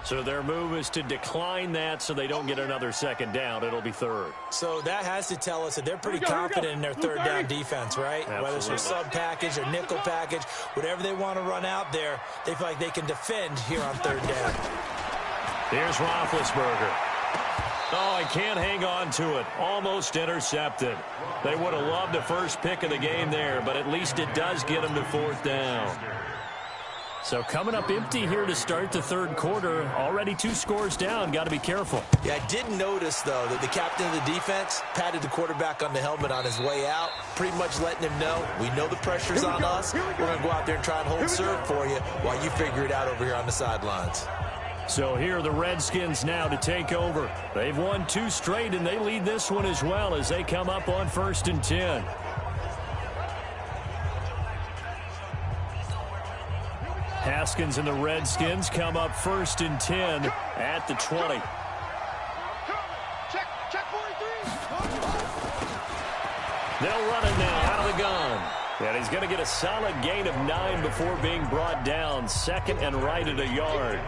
So their move is to decline that so they don't get another 2nd down. It'll be 3rd. So that has to tell us that they're pretty confident in their 3rd down defense, right? Absolutely. Whether it's a sub package or nickel package, whatever they want to run out there, they feel like they can defend here on 3rd down. Here's Roethlisberger. Oh, he can't hang on to it. Almost intercepted. They would have loved the first pick of the game there, but at least it does get them to 4th down. So coming up empty here to start the 3rd quarter. Already 2 scores down. Got to be careful. Yeah, I did notice, though, that the captain of the defense patted the quarterback on the helmet on his way out, pretty much letting him know, we know the pressure's on us. We're going to go out there and try and hold serve for you while you figure it out over here on the sidelines. So here are the Redskins now to take over. They've won 2 straight, and they lead this one as well as they come up on 1st and 10. Haskins and the Redskins come up 1st and 10 at the 20. Check 43. They'll run it now out of the gun. And he's going to get a solid gain of 9 before being brought down. 2nd and right at a yard.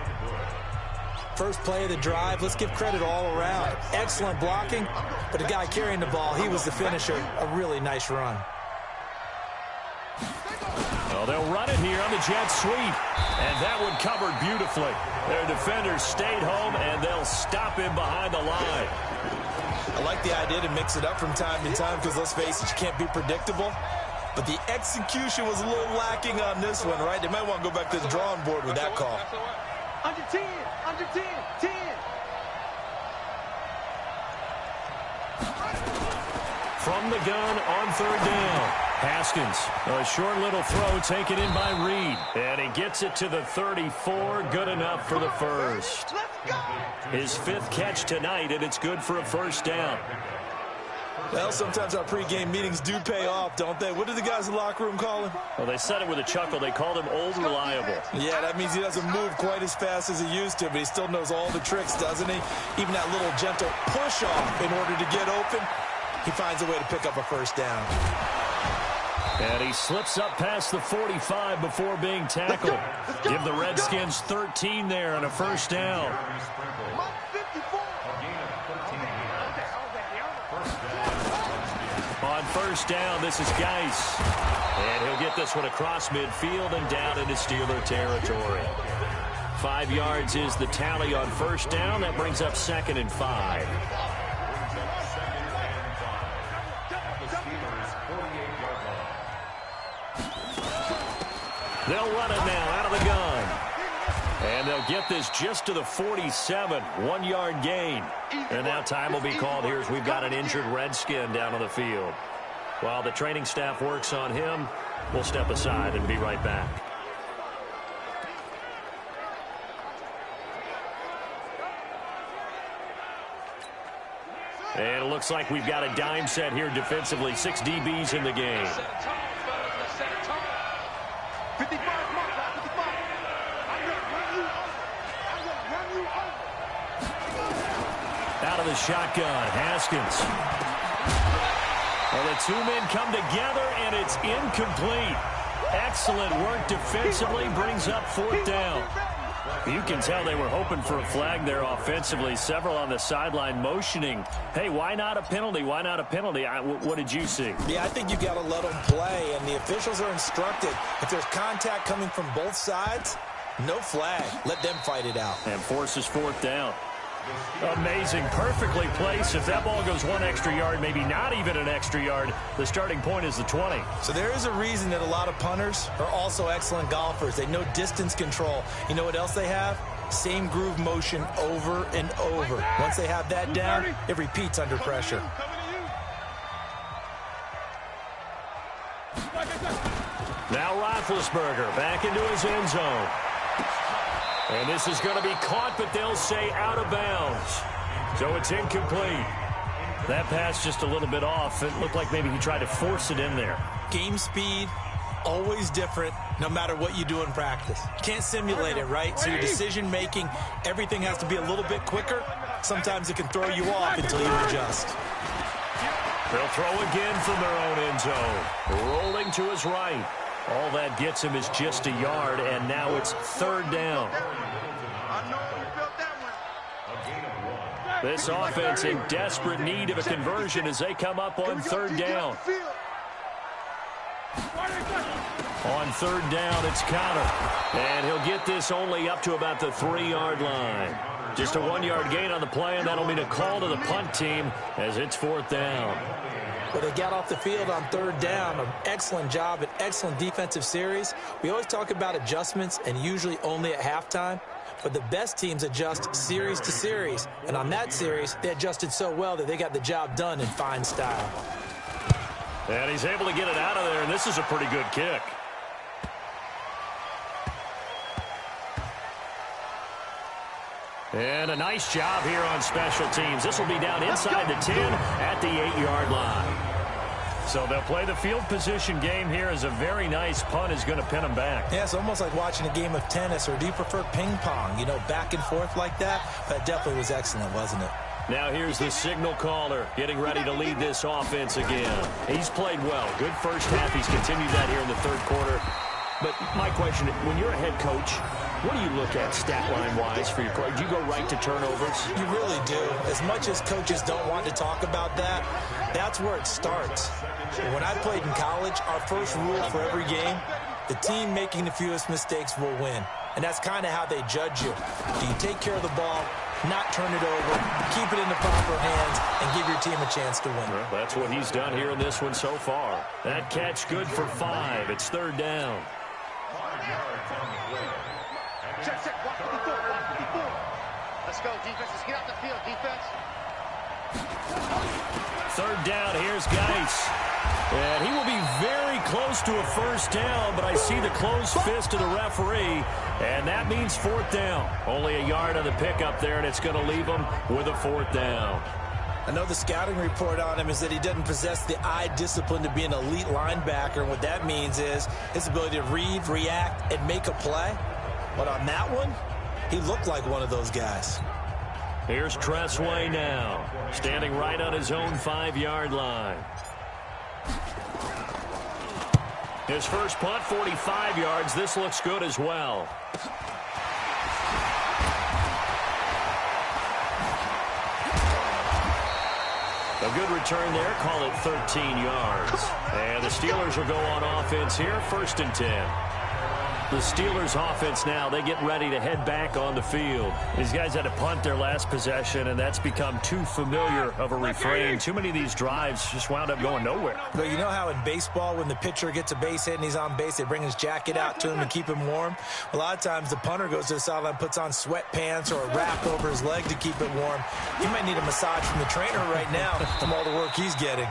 First play of the drive, let's give credit all around. Excellent blocking, but the guy carrying the ball, he was the finisher. A really nice run. Well, they'll run it here on the jet sweep. And that one covered beautifully. Their defenders stayed home, and they'll stop him behind the line. I like the idea to mix it up from time to time because, let's face it, you can't be predictable. But the execution was a little lacking on this one, right? They might want to go back to the drawing board with that call. Under 10, under 10, 10. From the gun on 3rd down. Haskins, a short little throw taken in by Reed. And he gets it to the 34, good enough for the 1st. His 5th catch tonight, and it's good for a 1st down. Well, sometimes our pregame meetings do pay off, don't they? What did the guys in the locker room call him? Well, they said it with a chuckle. They called him Old Reliable. Yeah, that means he doesn't move quite as fast as he used to, but he still knows all the tricks, doesn't he? Even that little gentle push-off in order to get open, he finds a way to pick up a 1st down. And he slips up past the 45 before being tackled. Give the Redskins 13 there on a 1st down. On 1st down, this is Geis. And he'll get this one across midfield and down into Steeler territory. 5 yards is the tally on 1st down. That brings up 2nd and 5. They'll run it now out of the gun. And they'll get this just to the 47. 1-yard gain. And now time will be called here as we've got an injured Redskin down on the field. While the training staff works on him, we'll step aside and be right back. And it looks like we've got a dime set here defensively. 6 DBs in the game. 55, mark, 55. I'm going to run you over. Out of the shotgun, Haskins. Well, the 2 men come together, and it's incomplete. Excellent work defensively brings up 4th down. You can tell they were hoping for a flag there offensively. Several on the sideline motioning, hey, why not a penalty? Why not a penalty? What did you see? Yeah, I think you've got to let them play, and the officials are instructed. If there's contact coming from both sides, no flag. Let them fight it out. And forces 4th down. Amazing. Perfectly placed. If that ball goes 1 extra yard, maybe not even an extra yard, the starting point is the 20. So there is a reason that a lot of punters are also excellent golfers. They know distance control. You know what else they have? Same groove motion over and over. Once they have that down, it repeats under pressure. Now Roethlisberger back into his end zone. And this is going to be caught, but they'll say out of bounds. So it's incomplete. That pass just a little bit off. It looked like maybe he tried to force it in there. Game speed, always different, no matter what you do in practice. You can't simulate it, right? So your decision-making, everything has to be a little bit quicker. Sometimes it can throw you off until you adjust. They'll throw again from their own end zone. Rolling to his right. All that gets him is just a yard, and now it's 3rd down. This offense in desperate need of a conversion as they come up on 3rd down. On 3rd down, it's Connor. And he'll get this only up to about the 3-yard line. Just a 1-yard gain on the play, and that'll mean a call to the punt team as it's 4th down. Well, they got off the field on 3rd down. An excellent job, an excellent defensive series. We always talk about adjustments, and usually only at halftime. But the best teams adjust series to series. And on that series, they adjusted so well that they got the job done in fine style. And he's able to get it out of there, and this is a pretty good kick. And a nice job here on special teams. This will be down inside the 10 at the 8-yard line. So they'll play the field position game here as a very nice punt is going to pin them back. Yeah, it's almost like watching a game of tennis, or do you prefer ping pong? You know, back and forth like that? That definitely was excellent, wasn't it? Now here's the signal caller getting ready to lead this offense again. He's played well. Good first half. He's continued that here in the 3rd quarter. But my question, when you're a head coach, what do you look at stat line-wise for your coach? Do you go right to turnovers? You really do. As much as coaches don't want to talk about that, that's where it starts. When I played in college, our first rule for every game, the team making the fewest mistakes will win. And that's kind of how they judge you. Do you take care of the ball, not turn it over, keep it in the proper hands, and give your team a chance to win? Well, that's what he's done here in this one so far. That catch good for 5. It's 3rd down. Check, 154, 154. Let's go, defense. Let's get out the field, defense. 3rd down, here's Geis. And he will be very close to a first down, but I see the closed fist of the referee, and that means 4th down. Only a yard on the pickup there, and it's going to leave him with a 4th down. I know the scouting report on him is that he doesn't possess the eye discipline to be an elite linebacker, and what that means is his ability to read, react, and make a play. But on that one, he looked like one of those guys. Here's Tressway now, standing right on his own 5-yard line. His first punt, 45 yards. This looks good as well. A good return there. Call it 13 yards. And the Steelers will go on offense here. 1st and 10. The Steelers offense now, they get ready to head back on the field. These guys had to punt their last possession, and that's become too familiar of a refrain. Too many of these drives just wound up going nowhere. But you know how in baseball, when the pitcher gets a base hit and he's on base, they bring his jacket out to him to keep him warm? A lot of times the punter goes to the sideline, puts on sweatpants or a wrap over his leg to keep it warm. He might need a massage from the trainer right now from all the work he's getting.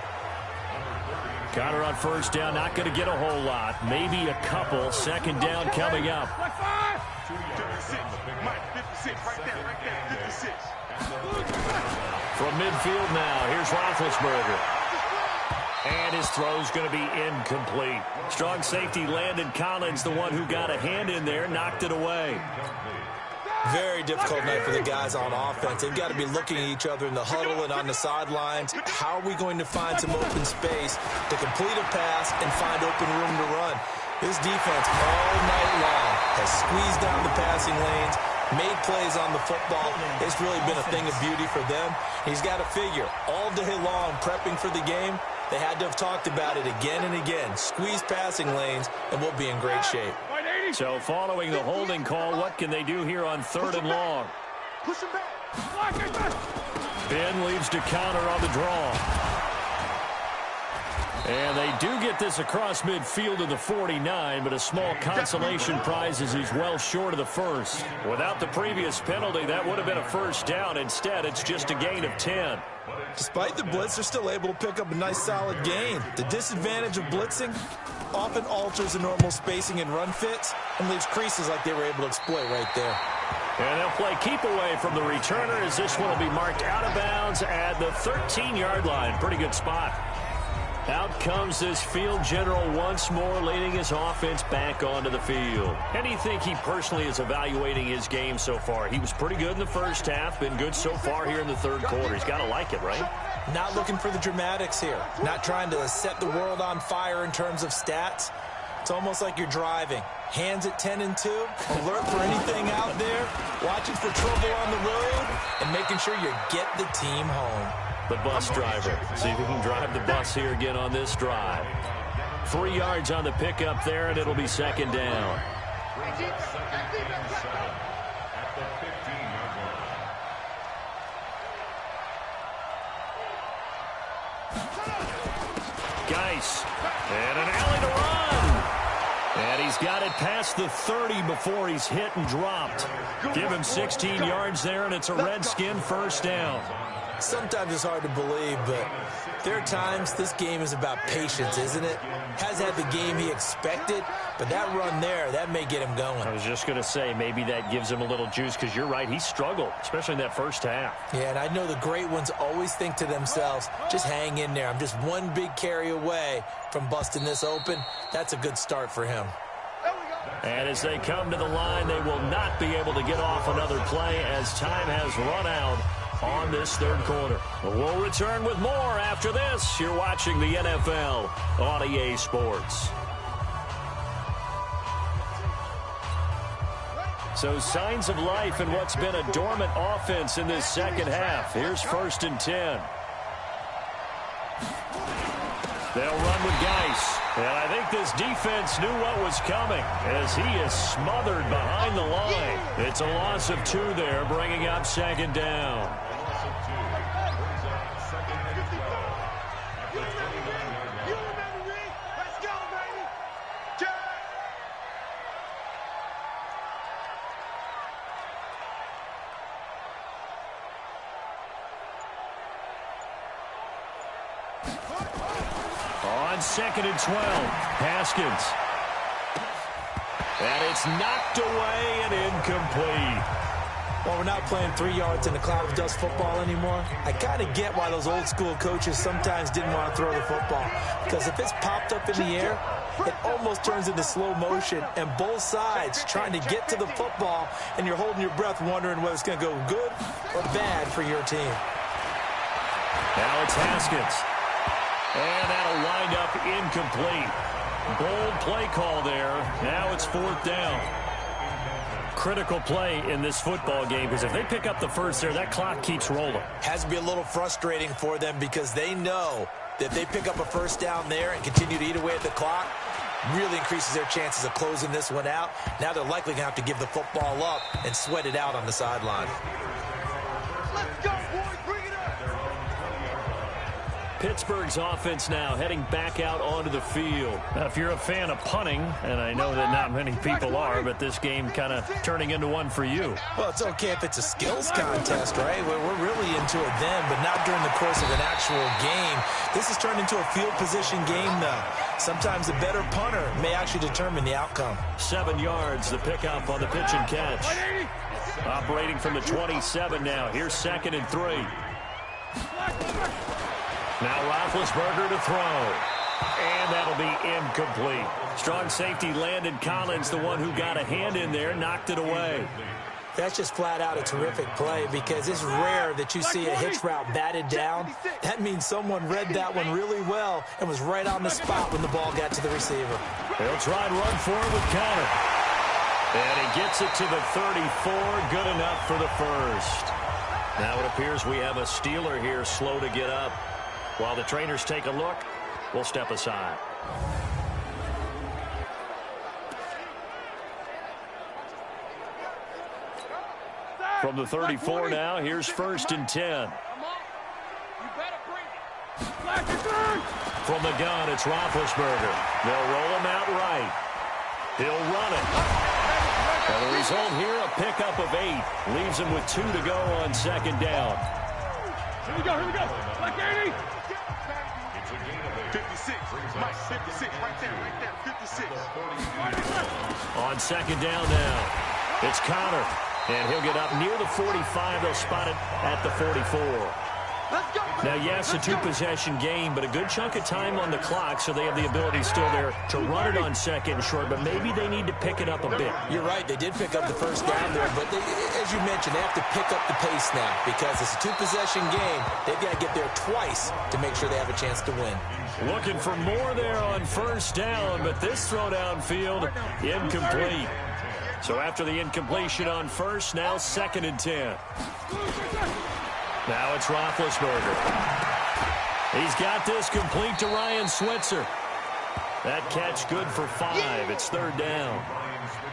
Connor on 1st down, not going to get a whole lot. Maybe a couple. 2nd down coming up. 56. Mike, 56. Right there, 56. From midfield now, here's Roethlisberger. And his throw's going to be incomplete. Strong safety Landon Collins, the one who got a hand in there, knocked it away. Very difficult night for the guys on offense. They've got to be looking at each other in the huddle and on the sidelines. How are we going to find some open space to complete a pass and find open room to run? This defense all night long has squeezed down the passing lanes, made plays on the football. It's really been a thing of beauty for them. He's got to figure, all day long prepping for the game, they had to have talked about it again and again. Squeeze passing lanes, and we'll be in great shape. So following the holding call, what can they do here on 3rd and long? Push him back. Ben leaves to counter on the draw. And they do get this across midfield to the 49, but a small consolation prize as he's well short of the first. Without the previous penalty, that would have been a first down. Instead, it's just a gain of 10. Despite the blitz, they're still able to pick up a nice solid gain. The disadvantage of blitzing often alters the normal spacing and run fits and leaves creases like they were able to exploit right there. And they'll play keep away from the returner as this one will be marked out of bounds at the 13-yard line. Pretty good spot. Out comes this field general once more, leading his offense back onto the field. How do you think he personally is evaluating his game so far? He was pretty good in the first half, been good so far here in the third quarter. He's got to like it, right? Not looking for the dramatics here. Not trying to set the world on fire in terms of stats. It's almost like you're driving. Hands at 10 and 2, alert for anything out there, watching for trouble on the road, and making sure you get the team home. The bus driver. See if he can drive the bus here again on this drive. 3 yards on the pickup there, and it'll be 2nd down. Geis. And an alley to run. And he's got it past the 30 before he's hit and dropped. Give him 16 yards there, and it's a Redskin first down. Sometimes it's hard to believe, but there are times this game is about patience, isn't it? Has had the game he expected, but that run there, that may get him going. I was just going to say, maybe that gives him a little juice, because you're right, he struggled, especially in that first half. Yeah, and I know the great ones always think to themselves, just hang in there. I'm just one big carry away from busting this open. That's a good start for him. And as they come to the line, they will not be able to get off another play as time has run out on this third quarter. We'll return with more after this. You're watching the NFL on EA Sports. So signs of life in what's been a dormant offense in this second half. Here's 1st and 10. They'll run with Geis. And I think this defense knew what was coming as he is smothered behind the line. It's a loss of 2 there, bringing up 2nd down. On 2nd and 12, Haskins. And it's knocked away and incomplete. Well, we're not playing 3 yards in a cloud of dust football anymore. I kind of get why those old school coaches sometimes didn't want to throw the football. Because if it's popped up in the air, it almost turns into slow motion. And both sides trying to get to the football, and you're holding your breath wondering whether it's going to go good or bad for your team. Now it's Haskins. And that'll wind up incomplete. Bold play call there. Now it's 4th down. Critical play in this football game, because if they pick up the first there, that clock keeps rolling. Has to be a little frustrating for them because they know that if they pick up a first down there and continue to eat away at the clock, really increases their chances of closing this one out. Now they're likely going to have to give the football up and sweat it out on the sideline. Let's go, boys. Bring it up. Pittsburgh's offense now heading back out onto the field. Now, if you're a fan of punting, and I know that not many people are, but this game kind of turning into one for you. Well, it's okay if it's a skills contest, right? We're really into it then, but not during the course of an actual game. This has turned into a field position game now. Sometimes a better punter may actually determine the outcome. 7 yards, the pickup on the pitch and catch. Operating from the 27 now. Here's 2nd and 3. Now Roethlisberger to throw. And that'll be incomplete. Strong safety Landon Collins, the one who got a hand in there, knocked it away. That's just flat out a terrific play because it's rare that you see a hitch route batted down. That means someone read that one really well and was right on the spot when the ball got to the receiver. They'll try and run for it with Connor. And he gets it to the 34. Good enough for the first. Now it appears we have a Steeler here slow to get up. While the trainers take a look, we'll step aside. From the 34 now, here's 1st and 10. From the gun, it's Roethlisberger. They'll roll him out right. He'll run it. And the result here, a pickup of 8. Leaves him with 2 to go on 2nd down. Here we go, Black 80. 56, Mike, 56, right there, 56. On 2nd down now, it's Connor. And he'll get up near the 45. They'll spot it at the 44. Now, yes, a 2-possession game, but a good chunk of time on the clock, so they have the ability still there to run it on 2nd and short, but maybe they need to pick it up a bit. You're right. They did pick up the first down there, but as you mentioned, they have to pick up the pace now because it's a 2-possession game. They've got to get there twice to make sure they have a chance to win. Looking for more there on 1st down, but this throw downfield, incomplete. So after the incompletion on 1st, now 2nd and 10. Now it's Roethlisberger. He's got this complete to Ryan Switzer. That catch good for 5. It's 3rd down.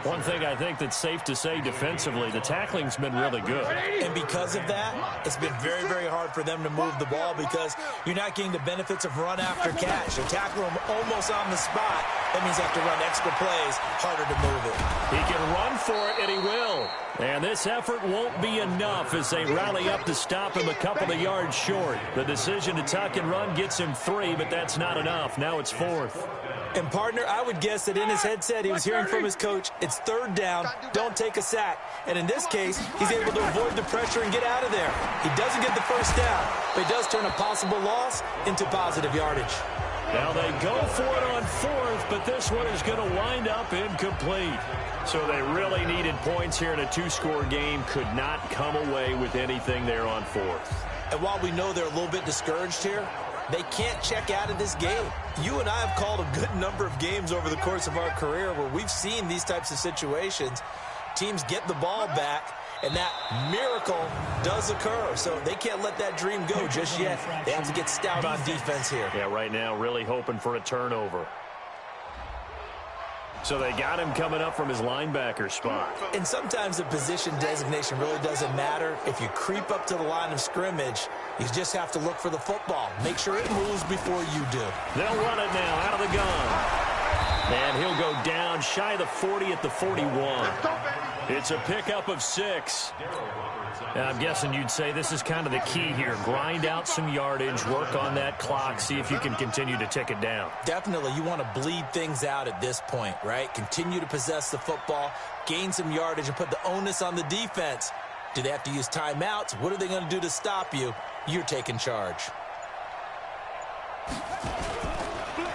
One thing I think that's safe to say defensively, the tackling's been really good. And because of that, it's been very, very hard for them to move the ball because you're not getting the benefits of run after catch. They tackle him almost on the spot. That means they have to run extra plays, harder to move it. He can run for it, and he will. And this effort won't be enough as they rally up to stop him a couple of yards short. The decision to tuck and run gets him 3, but that's not enough. Now it's 4th. And, partner, I would guess that in his headset he was hearing from his coach, it's 3rd down, don't take a sack. And in this case, he's able to avoid the pressure and get out of there. He doesn't get the first down, but he does turn a possible loss into positive yardage. Now they go for it on 4th, but this one is going to wind up incomplete. So they really needed points here in a 2-score game. Could not come away with anything there on 4th. And while we know they're a little bit discouraged here, they can't check out of this game. You and I have called a good number of games over the course of our career where we've seen these types of situations. Teams get the ball back, and that miracle does occur. So they can't let that dream go just yet. They have to get stout on defense here. Yeah, right now really hoping for a turnover. So they got him coming up from his linebacker spot. And sometimes the position designation really doesn't matter. If you creep up to the line of scrimmage, you just have to look for the football. Make sure it moves before you do. They'll run it now out of the gun. And he'll go down shy of the 40 at the 41. It's a pickup of 6. I'm guessing you'd say this is kind of the key here. Grind out some yardage, work on that clock, see if you can continue to tick it down. Definitely. You want to bleed things out at this point, right? Continue to possess the football, gain some yardage, and put the onus on the defense. Do they have to use timeouts? What are they going to do to stop you? You're taking charge.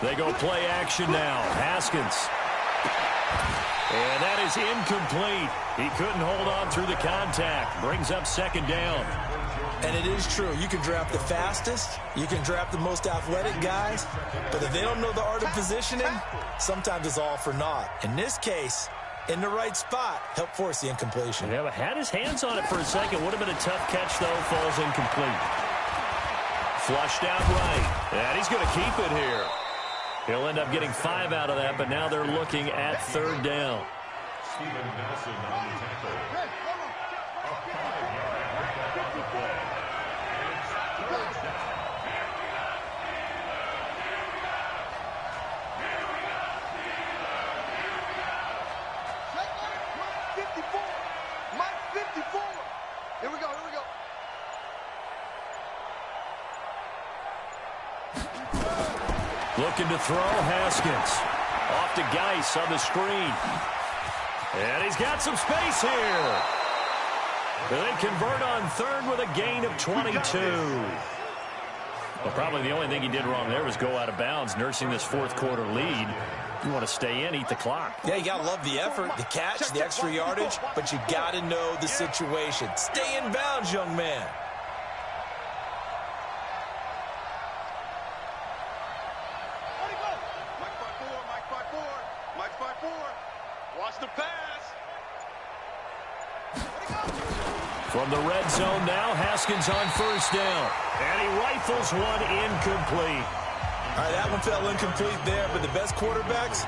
They go play action now. Haskins. And that is incomplete. He couldn't hold on through the contact. Brings up 2nd down. And it is true. You can draft the fastest. You can draft the most athletic guys. But if they don't know the art of positioning, sometimes it's all for naught. In this case, in the right spot, help force the incompletion. Yeah, but had his hands on it for a second. Would have been a tough catch, though. Falls incomplete. Flushed out right. And he's going to keep it here. He'll end up getting 5 out of that, but now they're looking at 3rd down. Steven Nelson on the tackle. Mike 54. Here we go. Looking to throw, Haskins. Off to Geis on the screen. And he's got some space here. They convert on 3rd with a gain of 22. Well, probably the only thing he did wrong there was go out of bounds, nursing this 4th quarter lead. You want to stay in, eat the clock. Yeah, you got to love the effort, the catch, the extra yardage, but you got to know the situation. Stay in bounds, young man. Watch the pass. From the red zone now, Haskins on first down. And he rifles one incomplete. All right, that one fell incomplete there, but the best quarterbacks,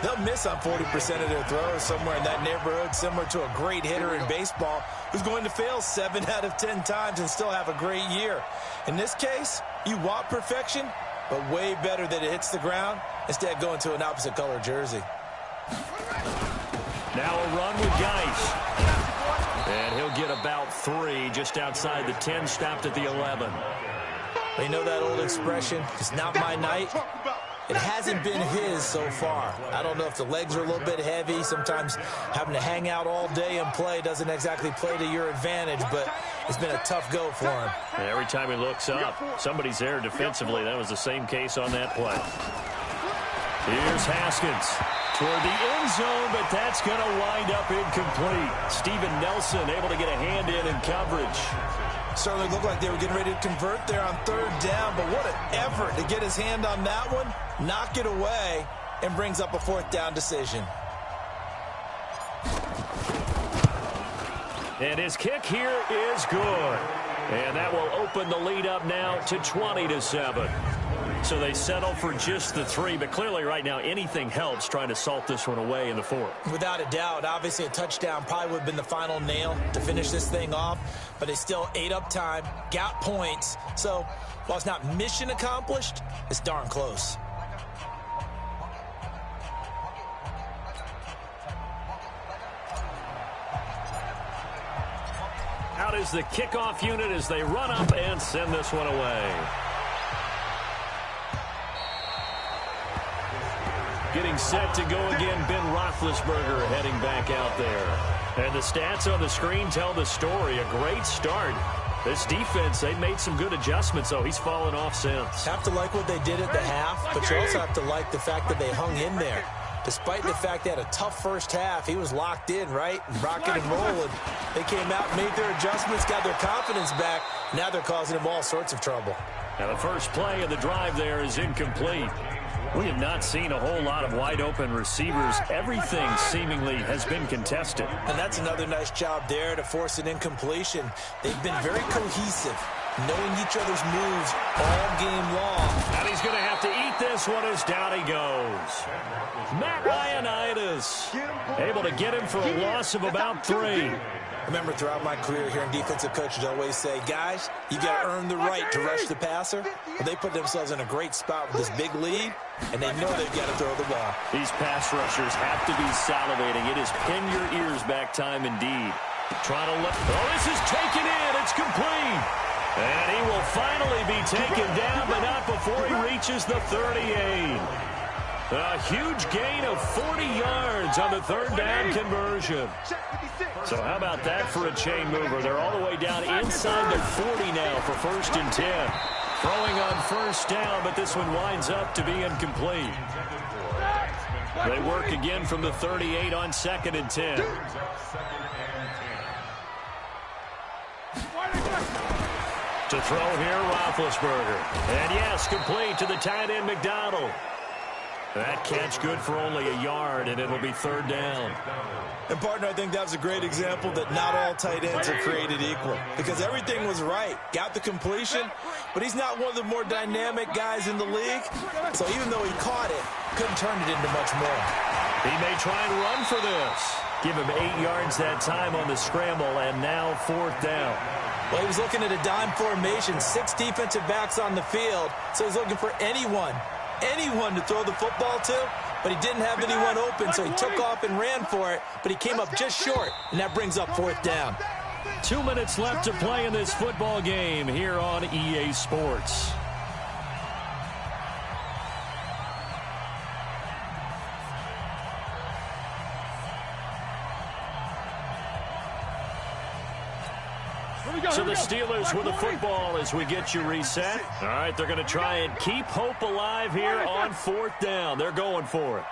they'll miss on 40% of their throws, somewhere in that neighborhood, similar to a great hitter in baseball who's going to fail 7 out of 10 times and still have a great year. In this case, you want perfection, but way better that it hits the ground instead of going to an opposite color jersey. Now a run with Geis. And he'll get about 3 just outside the 10, stopped at the 11. You know that old expression, it's not my night. It hasn't been his so far. I don't know if the legs are a little bit heavy. Sometimes having to hang out all day and play doesn't exactly play to your advantage, but it's been a tough go for him. And every time he looks up, somebody's there defensively. That was the same case on that play. Here's Haskins toward the end zone, but that's going to wind up incomplete. Steven Nelson able to get a hand in coverage. Certainly looked like they were getting ready to convert there on 3rd down, but what an effort to get his hand on that one, knock it away, and brings up a 4th down decision. And his kick here is good. And that will open the lead up now to 20-7. So they settle for just the 3, but clearly right now anything helps trying to salt this one away in the 4th. Without a doubt, obviously a touchdown probably would have been the final nail to finish this thing off, but they still ate up time, got points. So while it's not mission accomplished, it's darn close. Out is the kickoff unit as they run up and send this one away. Getting set to go again, Ben Roethlisberger heading back out there. And the stats on the screen tell the story. A great start. This defense, they made some good adjustments, though. He's fallen off since. Have to like what they did at the half, but you also have to like the fact that they hung in there. Despite the fact they had a tough first half, he was locked in, right? Rocking and rolling. They came out, made their adjustments, got their confidence back. Now they're causing him all sorts of trouble. Now the first play of the drive there is incomplete. We have not seen a whole lot of wide-open receivers. Everything seemingly has been contested. And that's another nice job there to force an incompletion. They've been very cohesive, knowing each other's moves all game long. And he's going to have to eat this one as down he goes. Matt Ioannidis able to get him for a loss of about 3. Remember, throughout my career here in defensive coaches, I always say, guys, you got to earn the right to rush the passer. Well, they put themselves in a great spot with this big lead, and they know they've got to throw the ball. These pass rushers have to be salivating. It is pin your ears back time indeed. Trying to look. Oh, this is taken in. It's complete. And he will finally be taken down, but not before he reaches the 38. A huge gain of 40 yards on the 3rd down conversion. So how about that for a chain mover? They're all the way down inside their 40 now for 1st and 10. Throwing on 1st down, but this one winds up to be incomplete. They work again from the 38 on 2nd and 10. To throw here, Roethlisberger. And yes, complete to the tight end, McDonald. That catch good for only a yard, and it'll be 3rd down. And, partner, I think that was a great example that not all tight ends are created equal, because everything was right. Got the completion, but he's not one of the more dynamic guys in the league. So even though he caught it, couldn't turn it into much more. He may try and run for this. Give him 8 yards that time on the scramble, and now 4th down. Well, he was looking at a dime formation, 6 defensive backs on the field, so he's looking for anyone to throw the football to, but he didn't have anyone open, so he took off and ran for it, but he came up just short, and that brings up 4th down. 2 minutes left to play in this football game here on EA Sports. So the Steelers with the football as we get you reset. All right, they're going to try and keep hope alive here on 4th down. They're going for it.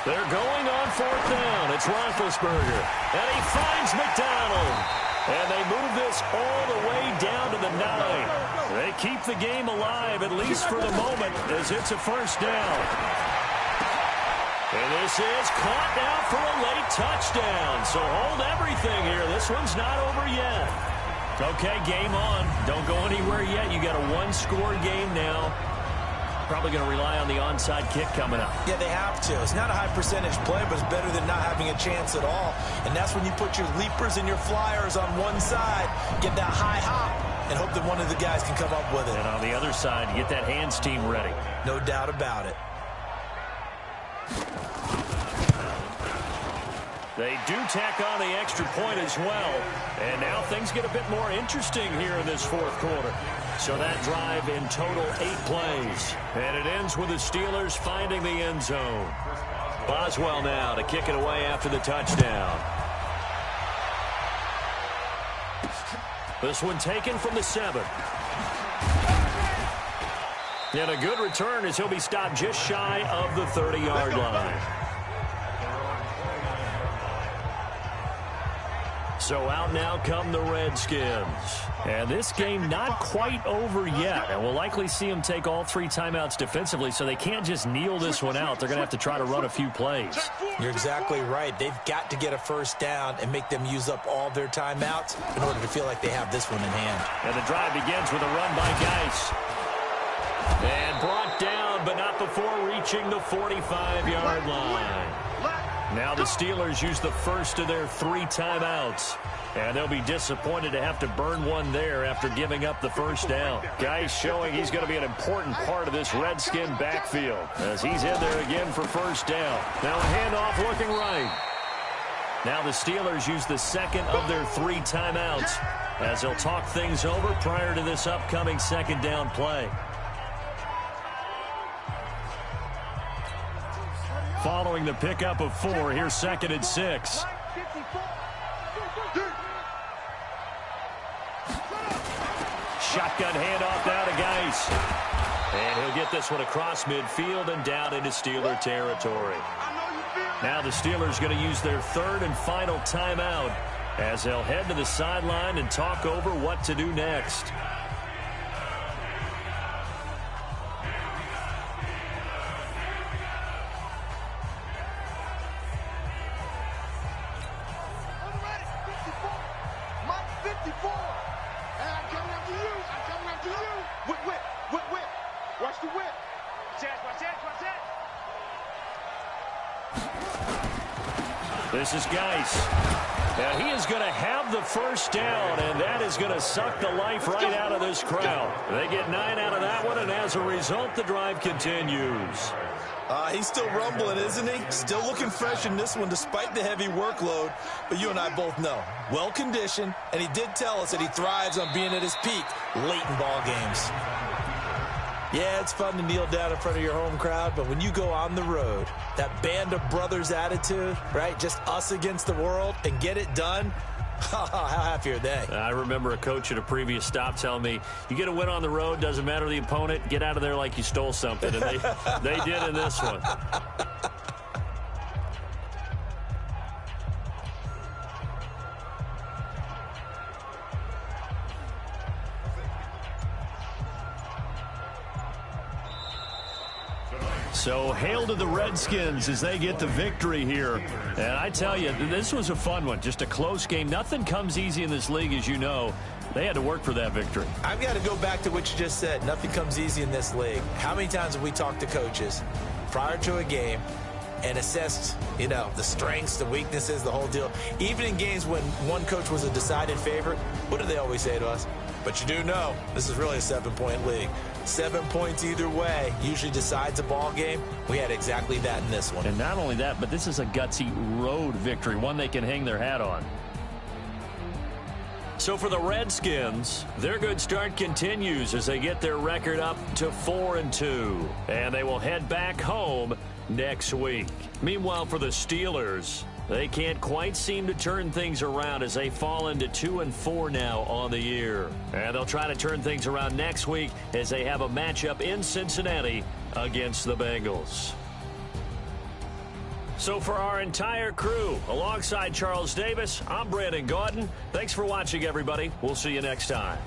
They're going on 4th down. It's Roethlisberger. And he finds McDonald. And they move this all the way down to the 9. They keep the game alive, at least for the moment, as it's a 1st down. And this is caught now for a late touchdown. So hold everything here. This one's not over yet. Okay, game on. Don't go anywhere yet. You got a one-score game now. Probably going to rely on the onside kick coming up. Yeah, they have to. It's not a high percentage play, but it's better than not having a chance at all. And that's when you put your leapers and your flyers on one side, get that high hop, and hope that one of the guys can come up with it. And on the other side, you get that hands team ready. No doubt about it. They do tack on the extra point as well. And now things get a bit more interesting here in this 4th quarter. So that drive in total 8 plays. And it ends with the Steelers finding the end zone. Boswell now to kick it away after the touchdown. This one taken from the 7. And a good return as he'll be stopped just shy of the 30-yard line. So out now come the Redskins. And this game not quite over yet. And we'll likely see them take all 3 timeouts defensively, so they can't just kneel this one out. They're going to have to try to run a few plays. You're exactly right. They've got to get a 1st down and make them use up all their timeouts in order to feel like they have this one in hand. And the drive begins with a run by Geis. And brought down, but not before reaching the 45-yard line. Now the Steelers use the first of their 3 timeouts. And they'll be disappointed to have to burn one there after giving up the 1st down. Geis showing he's going to be an important part of this Redskin backfield as he's in there again for 1st down. Now a handoff looking right. Now the Steelers use the 2nd of their 3 timeouts as they'll talk things over prior to this upcoming 2nd down play. Following the pickup of 4, here's 2nd and 6. Shotgun handoff now to Geis. And he'll get this one across midfield and down into Steeler territory. Now the Steelers going to use their 3rd and final timeout as they'll head to the sideline and talk over what to do next. This is Geis. Now he is going to have the 1st down, and that is going to suck the life right out of this crowd. They get 9 out of that one, and as a result, the drive continues. He's still rumbling, isn't he? Still looking fresh in this one despite the heavy workload. But you and I both know, well-conditioned, and he did tell us that he thrives on being at his peak late in ball games. Yeah, it's fun to kneel down in front of your home crowd, but when you go on the road, that band of brothers attitude, right, just us against the world, and get it done, how happy are they? I remember a coach at a previous stop telling me, you get a win on the road, doesn't matter the opponent, get out of there like you stole something, and they did in this one. So hail to the Redskins as they get the victory here. And I tell you, this was a fun one. Just a close game. Nothing comes easy in this league, as you know. They had to work for that victory. I've got to go back to what you just said. Nothing comes easy in this league. How many times have we talked to coaches prior to a game and assessed, you know, the strengths, the weaknesses, the whole deal? Even in games when one coach was a decided favorite, what do they always say to us? But you do know this is really a 7-point league. 7 points either way usually decides a ball game. We had exactly that in this one. And not only that, but this is a gutsy road victory, one they can hang their hat on. So for the Redskins, their good start continues as they get their record up to 4-2. And they will head back home next week. Meanwhile, for the Steelers, they can't quite seem to turn things around as they fall into 2-4 now on the year. And they'll try to turn things around next week as they have a matchup in Cincinnati against the Bengals. So for our entire crew, alongside Charles Davis, I'm Brandon Gaudin. Thanks for watching, everybody. We'll see you next time.